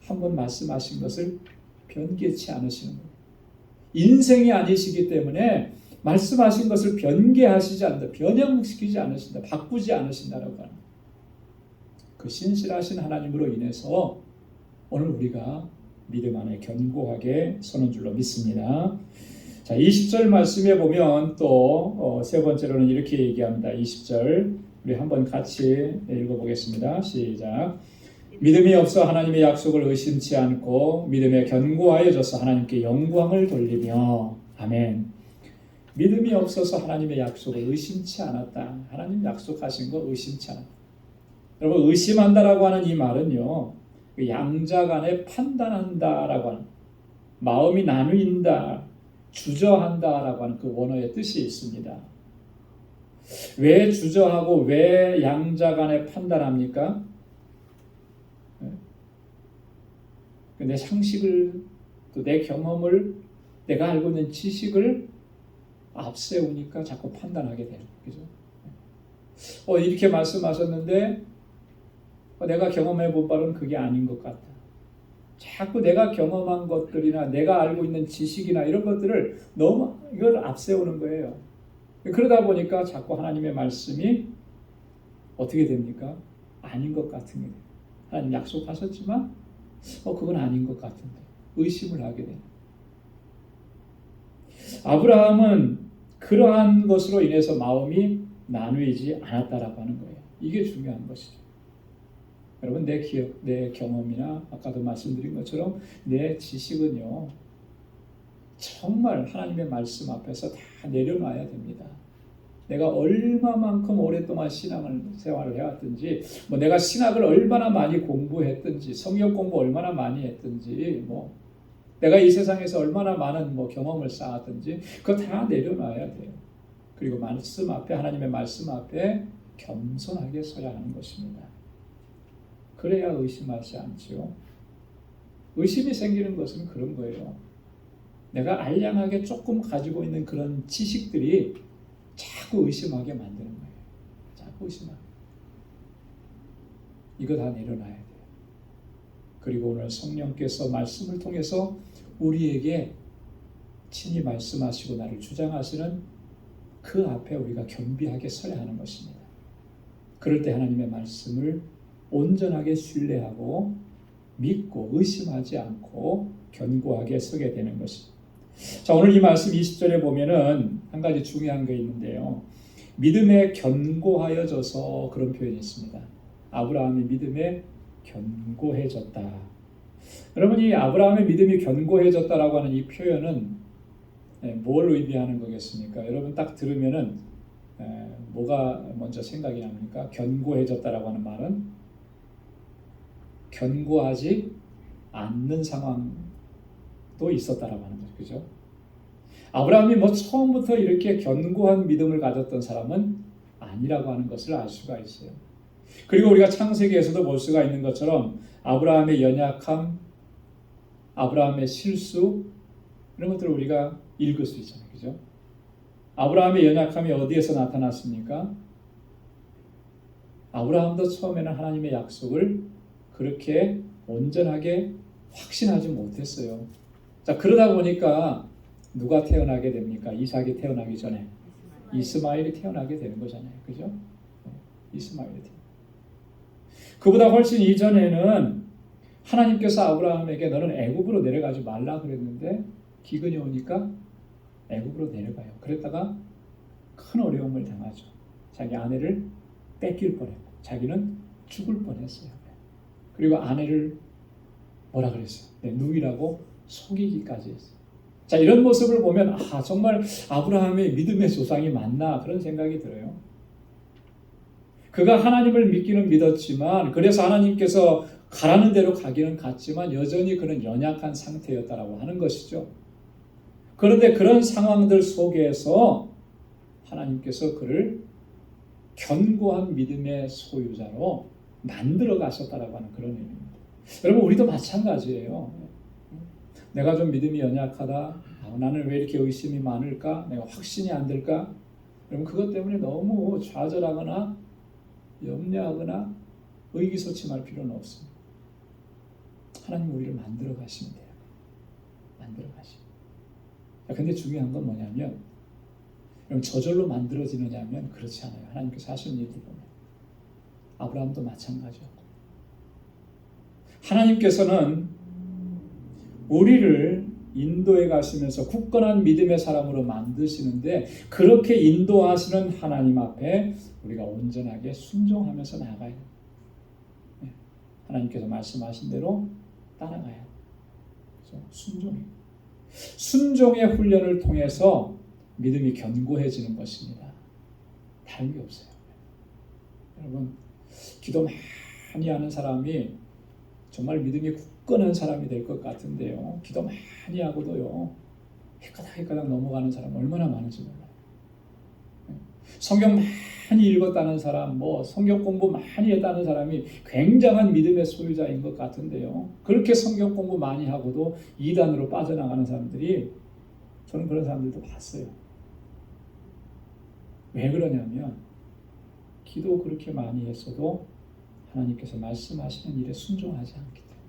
한번 말씀하신 것을 변개치 않으시는 거예요. 인생이 아니시기 때문에 말씀하신 것을 변개하시지 않는다. 변형시키지 않으신다. 바꾸지 않으신다라고 하는 그 신실하신 하나님으로 인해서 오늘 우리가 믿음 안에 견고하게 서는 줄로 믿습니다. 자, 20절 말씀에 보면 또 세 번째로는 이렇게 얘기합니다. 20절 우리 한번 같이 읽어보겠습니다. 시작. 믿음이 없어 하나님의 약속을 의심치 않고 믿음에 견고하여져서 하나님께 영광을 돌리며. 아멘. 믿음이 없어서 하나님의 약속을 의심치 않았다. 하나님 약속하신 거 의심치 않았다. 여러분, 의심한다라고 하는 이 말은요, 양자 간에 판단한다라고 하는, 마음이 나누인다, 주저한다라고 하는 그 원어의 뜻이 있습니다. 왜 주저하고 왜 양자 간에 판단합니까? 내 상식을, 또 내 경험을, 내가 알고 있는 지식을 앞세우니까 자꾸 판단하게 돼요. 그죠? 이렇게 말씀하셨는데 내가 경험해 본 바로는 그게 아닌 것 같다. 자꾸 내가 경험한 것들이나 내가 알고 있는 지식이나 이런 것들을 너무 이걸 앞세우는 거예요. 그러다 보니까 자꾸 하나님의 말씀이 어떻게 됩니까? 아닌 것 같은 거예요. 하나님 약속하셨지만 그건 아닌 것 같은데 의심을 하게 돼요. 아브라함은 그러한 것으로 인해서 마음이 나누이지 않았다라고 하는 거예요. 이게 중요한 것이죠. 여러분, 내 기억, 내 경험이나 아까도 말씀드린 것처럼 내 지식은요, 정말 하나님의 말씀 앞에서 다 내려놔야 됩니다. 내가 얼마만큼 오랫동안 생활을 해왔든지, 내가 신학을 얼마나 많이 공부했든지, 성경 공부 얼마나 많이 했든지, 내가 이 세상에서 얼마나 많은 경험을 쌓았든지, 그거 다 내려놔야 돼요. 그리고 말씀 앞에, 하나님의 말씀 앞에 겸손하게 서야 하는 것입니다. 그래야 의심하지 않죠. 의심이 생기는 것은 그런 거예요. 내가 알량하게 조금 가지고 있는 그런 지식들이 자꾸 의심하게 만드는 거예요. 자꾸 의심하게. 이거 다 내려놔야 돼요. 그리고 오늘 성령께서 말씀을 통해서 우리에게 친히 말씀하시고 나를 주장하시는 그 앞에 우리가 겸비하게 서야 하는 것입니다. 그럴 때 하나님의 말씀을 온전하게 신뢰하고 믿고 의심하지 않고 견고하게 서게 되는 것입니다. 자, 오늘 이 말씀 20절에 보면은 한 가지 중요한 게 있는데요. 믿음에 견고하여져서 그런 표현이 있습니다. 아브라함이 믿음에 견고해졌다. 여러분, 이 아브라함의 믿음이 견고해졌다라고 하는 이 표현은 뭘 의미하는 거겠습니까? 여러분 딱 들으면은 뭐가 먼저 생각이 납니까? 견고해졌다라고 하는 말은 견고하지 않는 상황도 있었다라고 하는 거죠. 그죠? 아브라함이 뭐 처음부터 이렇게 견고한 믿음을 가졌던 사람은 아니라고 하는 것을 알 수가 있어요. 그리고 우리가 창세기에서도 볼 수가 있는 것처럼 아브라함의 연약함, 아브라함의 실수, 이런 것들을 우리가 읽을 수 있잖아요. 그죠? 아브라함의 연약함이 어디에서 나타났습니까? 아브라함도 처음에는 하나님의 약속을 그렇게 온전하게 확신하지 못했어요. 자, 그러다 보니까 누가 태어나게 됩니까? 이삭이 태어나기 전에 이스마엘이 태어나게 되는 거잖아요. 그죠? 이스마엘이 태어나. 그보다 훨씬 이전에는 하나님께서 아브라함에게 너는 애굽으로 내려가지 말라 그랬는데 기근이 오니까 애굽으로 내려가요. 그랬다가 큰 어려움을 당하죠. 자기 아내를 뺏길 뻔했고 자기는 죽을 뻔했어요. 그리고 아내를 뭐라 그랬어요? 누이라고 속이기까지 했어요. 자, 이런 모습을 보면 정말 아브라함의 믿음의 조상이 맞나 그런 생각이 들어요. 그가 하나님을 믿기는 믿었지만 그래서 하나님께서 가라는 대로 가기는 갔지만 여전히 그는 연약한 상태였다라고 하는 것이죠. 그런데 그런 상황들 속에서 하나님께서 그를 견고한 믿음의 소유자로 만들어 가셨다라고 하는 그런 의미입니다. 여러분, 우리도 마찬가지예요. 내가 좀 믿음이 연약하다. 나는 왜 이렇게 의심이 많을까? 내가 확신이 안 될까? 여러분, 그것 때문에 너무 좌절하거나 염려하거나 의기소침할 필요는 없습니다. 하나님 우리를 만들어 가시면 돼요. 만들어 가시면. 근데 중요한 건 뭐냐면, 저절로 만들어지느냐면 그렇지 않아요. 하나님께서 하시는 일들 보면 아브라함도 마찬가지였고, 하나님께서는 우리를 인도해 가시면서 굳건한 믿음의 사람으로 만드시는데 그렇게 인도하시는 하나님 앞에 우리가 온전하게 순종하면서 나아가야 돼요. 하나님께서 말씀하신 대로 따라가야 돼요. 순종의 훈련을 통해서 믿음이 견고해지는 것입니다. 다른 게 없어요. 여러분, 기도 많이 하는 사람이 정말 믿음이 굳건한 사람이 될 것 같은데요. 기도 많이 하고도요, 헷가닥 넘어가는 사람 얼마나 많은지 몰라요. 성경 많이 읽었다는 사람, 성경 공부 많이 했다는 사람이 굉장한 믿음의 소유자인 것 같은데요. 그렇게 성경 공부 많이 하고도 이단으로 빠져나가는 사람들이, 저는 그런 사람들도 봤어요. 왜 그러냐면 기도 그렇게 많이 했어도 하나님께서 말씀하시는 일에 순종하지 않기 때문에,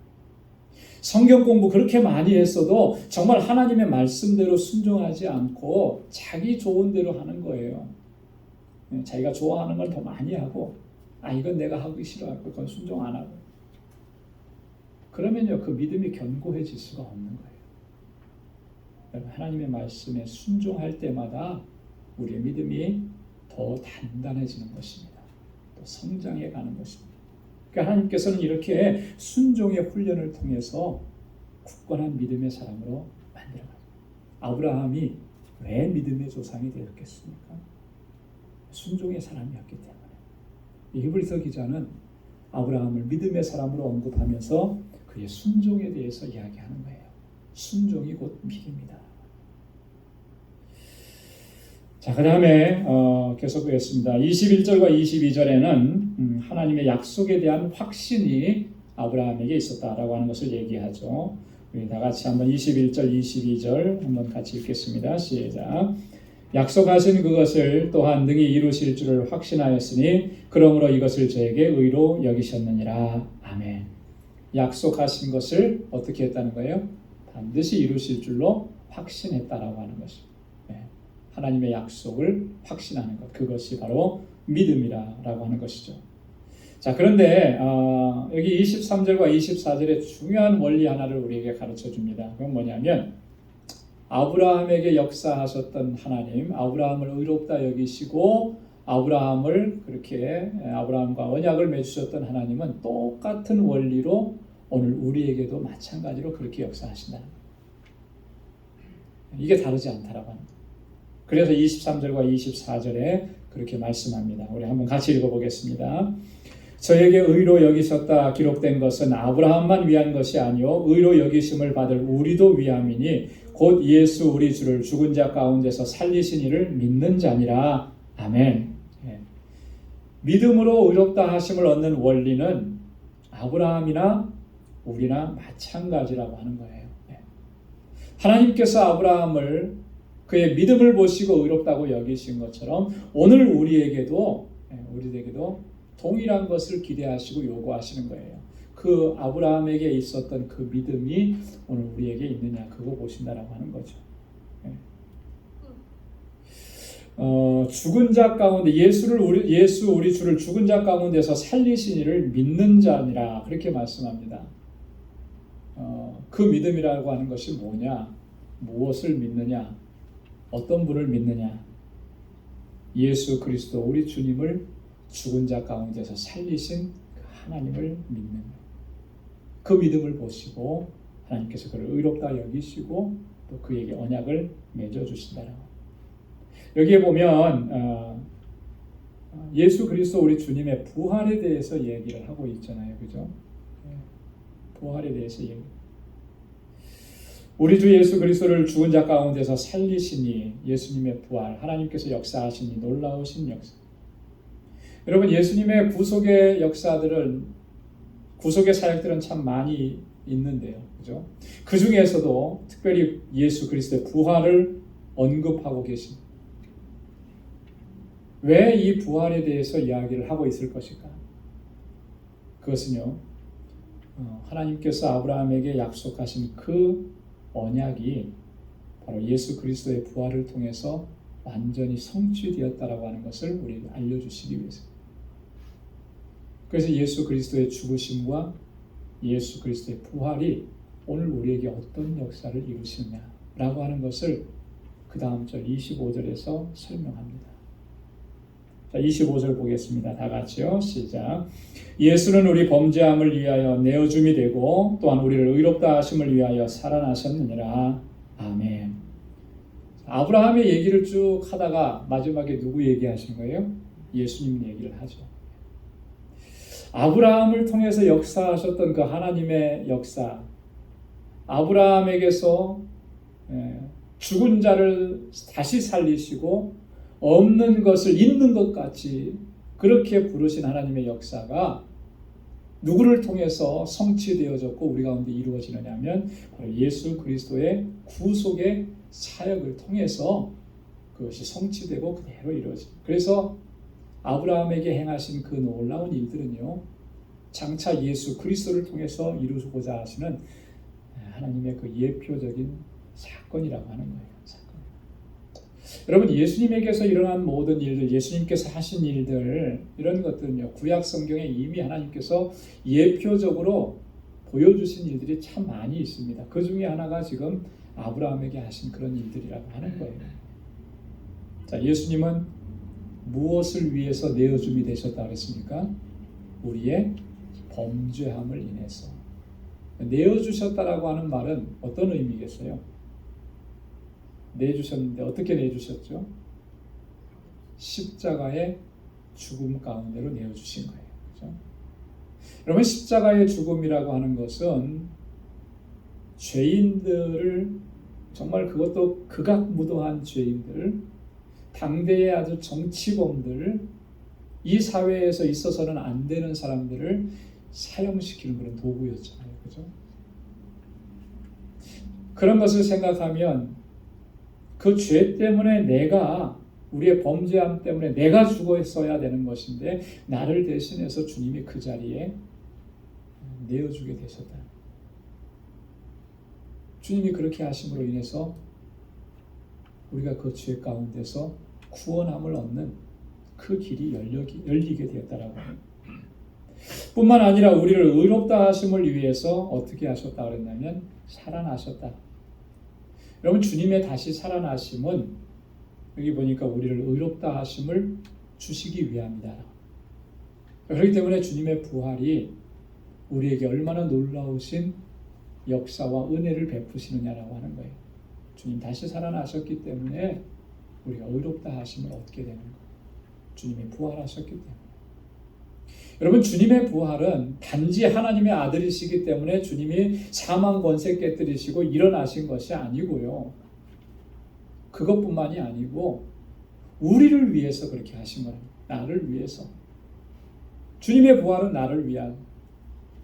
성경 공부 그렇게 많이 했어도 정말 하나님의 말씀대로 순종하지 않고 자기 좋은 대로 하는 거예요. 자기가 좋아하는 걸 더 많이 하고, 이건 내가 하기 싫어하고 그건 순종 안 하고, 그러면요 그 믿음이 견고해질 수가 없는 거예요. 하나님의 말씀에 순종할 때마다 우리의 믿음이 더 단단해지는 것입니다. 또 성장해 가는 것입니다. 그러니까 하나님께서는 이렇게 순종의 훈련을 통해서 굳건한 믿음의 사람으로 만들어가요. 아브라함이 왜 믿음의 조상이 되었겠습니까? 순종의 사람이었기 때문에. 히브리서 기자는 아브라함을 믿음의 사람으로 언급하면서 그의 순종에 대해서 이야기하는 거예요. 순종이 곧 믿음이다. 자, 그 다음에 계속 보겠습니다. 21절과 22절에는 하나님의 약속에 대한 확신이 아브라함에게 있었다라고 하는 것을 얘기하죠. 우리 다 같이 한번 21절, 22절 한번 같이 읽겠습니다. 시작. 약속하신 그것을 또한 능히 이루실 줄을 확신하였으니 그러므로 이것을 저에게 의로 여기셨느니라. 아멘. 약속하신 것을 어떻게 했다는 거예요? 반드시 이루실 줄로 확신했다라고 하는 것입니다. 하나님의 약속을 확신하는 것, 그것이 바로 믿음이라고 하는 것이죠. 자, 그런데 여기 23절과 24절에 중요한 원리 하나를 우리에게 가르쳐 줍니다. 그건 뭐냐면 아브라함에게 역사하셨던 하나님, 아브라함을 의롭다 여기시고 아브라함을 그렇게 아브라함과 언약을 맺으셨던 하나님은 똑같은 원리로 오늘 우리에게도 마찬가지로 그렇게 역사하신다는 거예요. 이게 다르지 않다라고 합니다. 그래서 23절과 24절에 그렇게 말씀합니다. 우리 한번 같이 읽어보겠습니다. 저에게 의로 여기셨다 기록된 것은 아브라함만 위한 것이 아니요 의로 여기심을 받을 우리도 위함이니 곧 예수 우리 주를 죽은 자 가운데서 살리신 이를 믿는 자니라. 아멘. 믿음으로 의롭다 하심을 얻는 원리는 아브라함이나 우리나 마찬가지라고 하는 거예요. 하나님께서 아브라함을 그의 믿음을 보시고 의롭다고 여기신 것처럼 오늘 우리에게도 동일한 것을 기대하시고 요구하시는 거예요. 그 아브라함에게 있었던 그 믿음이 오늘 우리에게 있느냐 그거 보신다라고 하는 거죠. 죽은 자 가운데 예수 우리 주를 죽은 자 가운데서 살리신 이를 믿는 자니라 그렇게 말씀합니다. 그 믿음이라고 하는 것이 뭐냐? 무엇을 믿느냐? 어떤 분을 믿느냐? 예수 그리스도 우리 주님을 죽은 자 가운데서 살리신 그 하나님을 믿는 그 믿음을 보시고 하나님께서 그를 의롭다 여기시고 또 그에게 언약을 맺어주신다라고. 여기에 보면 예수 그리스도 우리 주님의 부활에 대해서 얘기를 하고 있잖아요. 그죠? 부활에 대해서 얘기. 우리 주 예수 그리스도를 죽은 자 가운데서 살리시니 예수님의 부활, 하나님께서 역사하시니 놀라우신 역사. 여러분 예수님의 구속의 역사들은 구속의 사역들은 참 많이 있는데요. 그죠? 그 중에서도 특별히 예수 그리스도의 부활을 언급하고 계십니다. 왜 이 부활에 대해서 이야기를 하고 있을 것일까? 그것은요. 하나님께서 아브라함에게 약속하신 그 언약이 바로 예수 그리스도의 부활을 통해서 완전히 성취되었다라고 하는 것을 우리에게 알려주시기 위해서. 그래서 예수 그리스도의 죽으심과 예수 그리스도의 부활이 오늘 우리에게 어떤 역사를 이루시느냐라고 하는 것을 그 다음 절 25절에서 설명합니다. 자, 25절 보겠습니다. 다 같이요. 시작. 예수는 우리 범죄함을 위하여 내어줌이 되고 또한 우리를 의롭다 하심을 위하여 살아나셨느니라. 아멘. 아브라함의 얘기를 쭉 하다가 마지막에 누구 얘기하신 거예요? 예수님 얘기를 하죠. 아브라함을 통해서 역사하셨던 그 하나님의 역사, 아브라함에게서 죽은 자를 다시 살리시고 없는 것을 있는 것 같이 그렇게 부르신 하나님의 역사가 누구를 통해서 성취되어졌고 우리 가운데 이루어지느냐 하면 바로 예수 그리스도의 구속의 사역을 통해서 그것이 성취되고 그대로 이루어집니다. 그래서 아브라함에게 행하신 그 놀라운 일들은요, 장차 예수 그리스도를 통해서 이루고자 하시는 하나님의 그 예표적인 사건이라고 하는 거예요. 여러분 예수님에게서 일어난 모든 일들, 예수님께서 하신 일들 이런 것들은요 구약 성경에 이미 하나님께서 예표적으로 보여주신 일들이 참 많이 있습니다. 그 중에 하나가 지금 아브라함에게 하신 그런 일들이라고 하는 거예요. 자, 예수님은 무엇을 위해서 내어줌이 되셨다고 했습니까? 우리의 범죄함을 인해서 내어주셨다라고 하는 말은 어떤 의미겠어요? 내주셨는데 어떻게 내주셨죠? 십자가의 죽음 가운데로 내어주신 거예요. 그렇죠? 여러분 십자가의 죽음이라고 하는 것은 죄인들을 정말 그것도 극악무도한 죄인들, 당대의 아주 정치범들, 이 사회에서 있어서는 안 되는 사람들을 사형시키는 그런 도구였잖아요. 그렇죠? 그런 것을 생각하면 그 죄 때문에 우리의 범죄함 때문에 내가 죽었어야 되는 것인데 나를 대신해서 주님이 그 자리에 내어주게 되셨다. 주님이 그렇게 하심으로 인해서 우리가 그 죄 가운데서 구원함을 얻는 그 길이 열리게 되었다라고 합니다. 뿐만 아니라 우리를 의롭다 하심을 위해서 어떻게 하셨다 그랬냐면 살아나셨다. 여러분 주님의 다시 살아나심은 여기 보니까 우리를 의롭다 하심을 주시기 위함이다. 그렇기 때문에 주님의 부활이 우리에게 얼마나 놀라우신 역사와 은혜를 베푸시느냐라고 하는 거예요. 주님 다시 살아나셨기 때문에 우리가 의롭다 하심을 얻게 되는 거예요. 주님이 부활하셨기 때문에. 여러분, 주님의 부활은 단지 하나님의 아들이시기 때문에 주님이 사망 권세 깨뜨리시고 일어나신 것이 아니고요. 그것뿐만이 아니고 우리를 위해서 그렇게 하신 거예요. 나를 위해서. 주님의 부활은 나를 위한,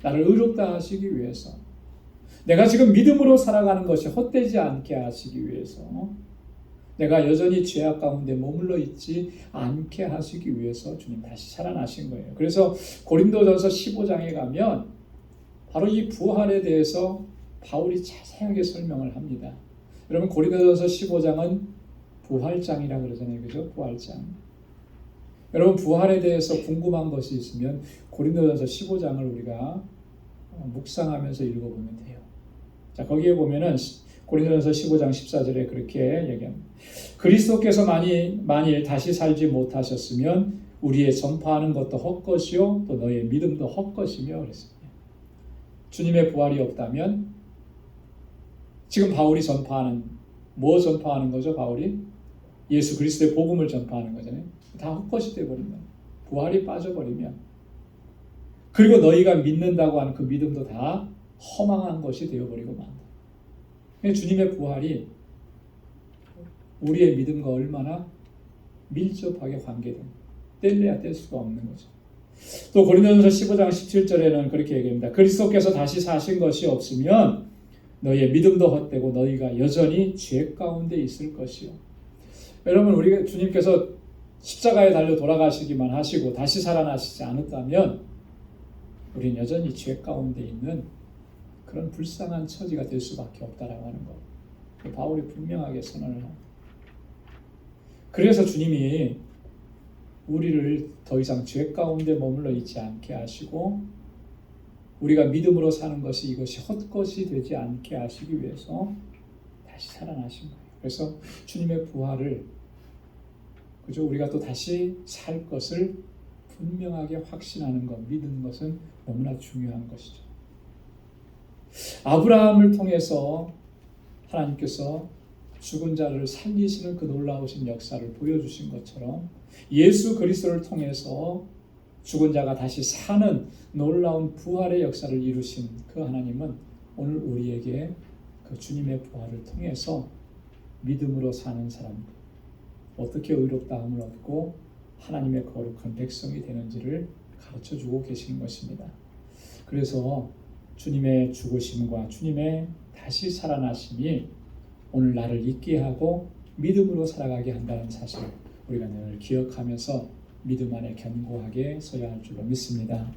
나를 의롭다 하시기 위해서, 내가 지금 믿음으로 살아가는 것이 헛되지 않게 하시기 위해서, 내가 여전히 죄악 가운데 머물러 있지 않게 하시기 위해서 주님 다시 살아나신 거예요. 그래서 고린도전서 15장에 가면 바로 이 부활에 대해서 바울이 자세하게 설명을 합니다. 여러분, 고린도전서 15장은 부활장이라고 그러잖아요. 그죠? 부활장. 여러분, 부활에 대해서 궁금한 것이 있으면 고린도전서 15장을 우리가 묵상하면서 읽어보면 돼요. 자, 거기에 보면은 고린도전서 15장 14절에 그렇게 얘기합니다. 그리스도께서 만일 다시 살지 못하셨으면 우리의 전파하는 것도 헛것이요 또 너의 믿음도 헛것이며 그랬습니다. 주님의 부활이 없다면 지금 바울이 전파하는, 뭐 전파하는 거죠? 바울이 예수 그리스도의 복음을 전파하는 거잖아요. 다 헛것이 되어버리면, 부활이 빠져버리면, 그리고 너희가 믿는다고 하는 그 믿음도 다 허망한 것이 되어버리고 만다. 주님의 부활이 우리의 믿음과 얼마나 밀접하게 관계됩니다. 뗄래야 뗄 수가 없는 거죠. 또 고린도전서 15장 17절에는 그렇게 얘기합니다. 그리스도께서 다시 사신 것이 없으면 너희의 믿음도 헛되고 너희가 여전히 죄 가운데 있을 것이요. 여러분, 우리가 주님께서 십자가에 달려 돌아가시기만 하시고 다시 살아나시지 않았다면 우리는 여전히 죄 가운데 있는 그런 불쌍한 처지가 될 수밖에 없다라고 하는 것. 바울이 분명하게 선언을 합니다. 그래서 주님이 우리를 더 이상 죄 가운데 머물러 있지 않게 하시고 우리가 믿음으로 사는 것이 이것이 헛것이 되지 않게 하시기 위해서 다시 살아나신 거예요. 그래서 주님의 부활을, 그죠? 우리가 또 다시 살 것을 분명하게 확신하는 것, 믿는 것은 너무나 중요한 것이죠. 아브라함을 통해서 하나님께서 죽은 자를 살리시는 그 놀라우신 역사를 보여주신 것처럼 예수 그리스도를 통해서 죽은 자가 다시 사는 놀라운 부활의 역사를 이루신 그 하나님은 오늘 우리에게 그 주님의 부활을 통해서 믿음으로 사는 사람들, 어떻게 의롭다함을 얻고 하나님의 거룩한 백성이 되는지를 가르쳐주고 계시는 것입니다. 그래서 주님의 죽으심과 주님의 다시 살아나심이 오늘 나를 있게 하고 믿음으로 살아가게 한다는 사실, 우리가 늘 기억하면서 믿음 안에 견고하게 서야 할 줄로 믿습니다.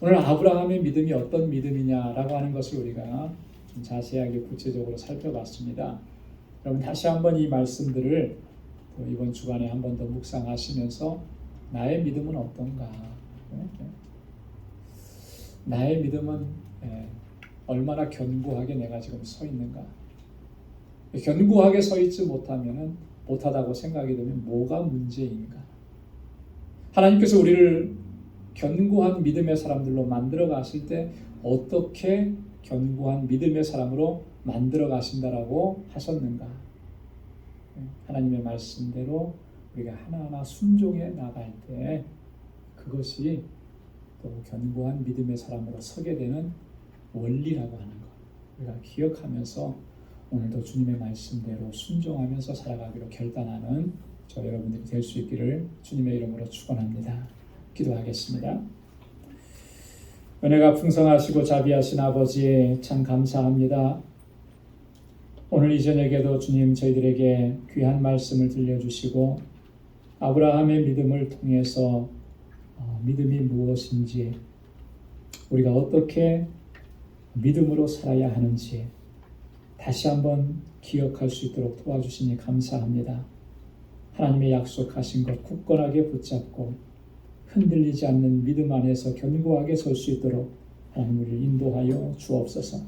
오늘 아브라함의 믿음이 어떤 믿음이냐라고 하는 것을 우리가 좀 자세하게 구체적으로 살펴봤습니다. 여러분, 다시 한번 이 말씀들을 이번 주간에 한 번 더 묵상하시면서 나의 믿음은 어떤가? 나의 믿음은 얼마나 견고하게 내가 지금 서 있는가? 견고하게 서 있지 못하다고 생각이 되면 뭐가 문제인가? 하나님께서 우리를 견고한 믿음의 사람들로 만들어 가실 때 어떻게 견고한 믿음의 사람으로 만들어 가신다라고 하셨는가? 하나님의 말씀대로 우리가 하나하나 순종해 나갈 때 그것이 또 견고한 믿음의 사람으로 서게 되는 원리라고 하는 것, 우리가 기억하면서 오늘도 주님의 말씀대로 순종하면서 살아가기로 결단하는 저 여러분들이 될 수 있기를 주님의 이름으로 축원합니다. 기도하겠습니다. 은혜가 풍성하시고 자비하신 아버지, 참 감사합니다. 오늘 이 저녁에도 주님 저희들에게 귀한 말씀을 들려주시고 아브라함의 믿음을 통해서 믿음이 무엇인지, 우리가 어떻게 믿음으로 살아야 하는지 다시 한번 기억할 수 있도록 도와주시니 감사합니다. 하나님의 약속하신 것 굳건하게 붙잡고 흔들리지 않는 믿음 안에서 견고하게 설 수 있도록 하나님 우리를 인도하여 주옵소서.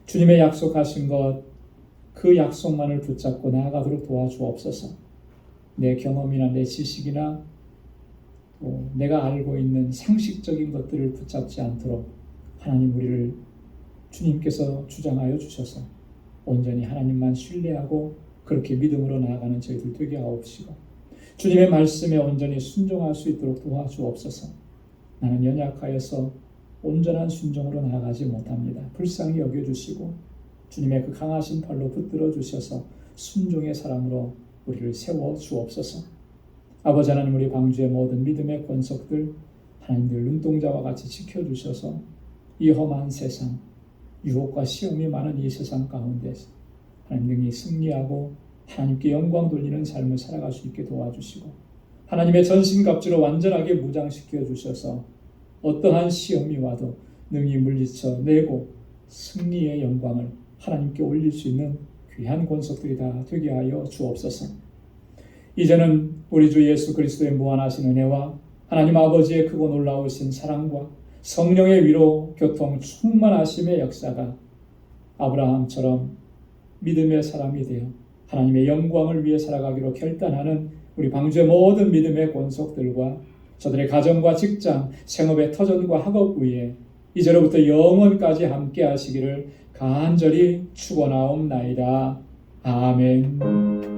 주님의 약속하신 것, 그 약속만을 붙잡고 나아가도록 도와주옵소서. 내 경험이나 내 지식이나 또 내가 알고 있는 상식적인 것들을 붙잡지 않도록 하나님 우리를 주님께서 주장하여 주셔서 온전히 하나님만 신뢰하고 그렇게 믿음으로 나아가는 저희들 되게 하옵시고 주님의 말씀에 온전히 순종할 수 있도록 도와주옵소서. 나는 연약하여서 온전한 순종으로 나아가지 못합니다. 불쌍히 여겨주시고 주님의 그 강하신 팔로 붙들어 주셔서 순종의 사람으로 우리를 세워 주옵소서. 아버지 하나님, 우리 방주의 모든 믿음의 권속들 하나님들 눈동자와 같이 지켜주셔서 이 험한 세상, 유혹과 시험이 많은 이 세상 가운데서 하나님 능히 승리하고 하나님께 영광 돌리는 삶을 살아갈 수 있게 도와주시고 하나님의 전신갑주로 완전하게 무장시켜 주셔서 어떠한 시험이 와도 능히 물리쳐 내고 승리의 영광을 하나님께 올릴 수 있는 귀한 권속들이 다 되게 하여 주옵소서. 이제는 우리 주 예수 그리스도의 무한하신 은혜와 하나님 아버지의 크고 놀라우신 사랑과 성령의 위로 교통 충만하심의 역사가 아브라함처럼 믿음의 사람이 되어 하나님의 영광을 위해 살아가기로 결단하는 우리 방주의 모든 믿음의 권속들과 저들의 가정과 직장, 생업의 터전과 학업 위에 이제로부터 영원까지 함께 하시기를 간절히 축원하옵나이다. 아멘.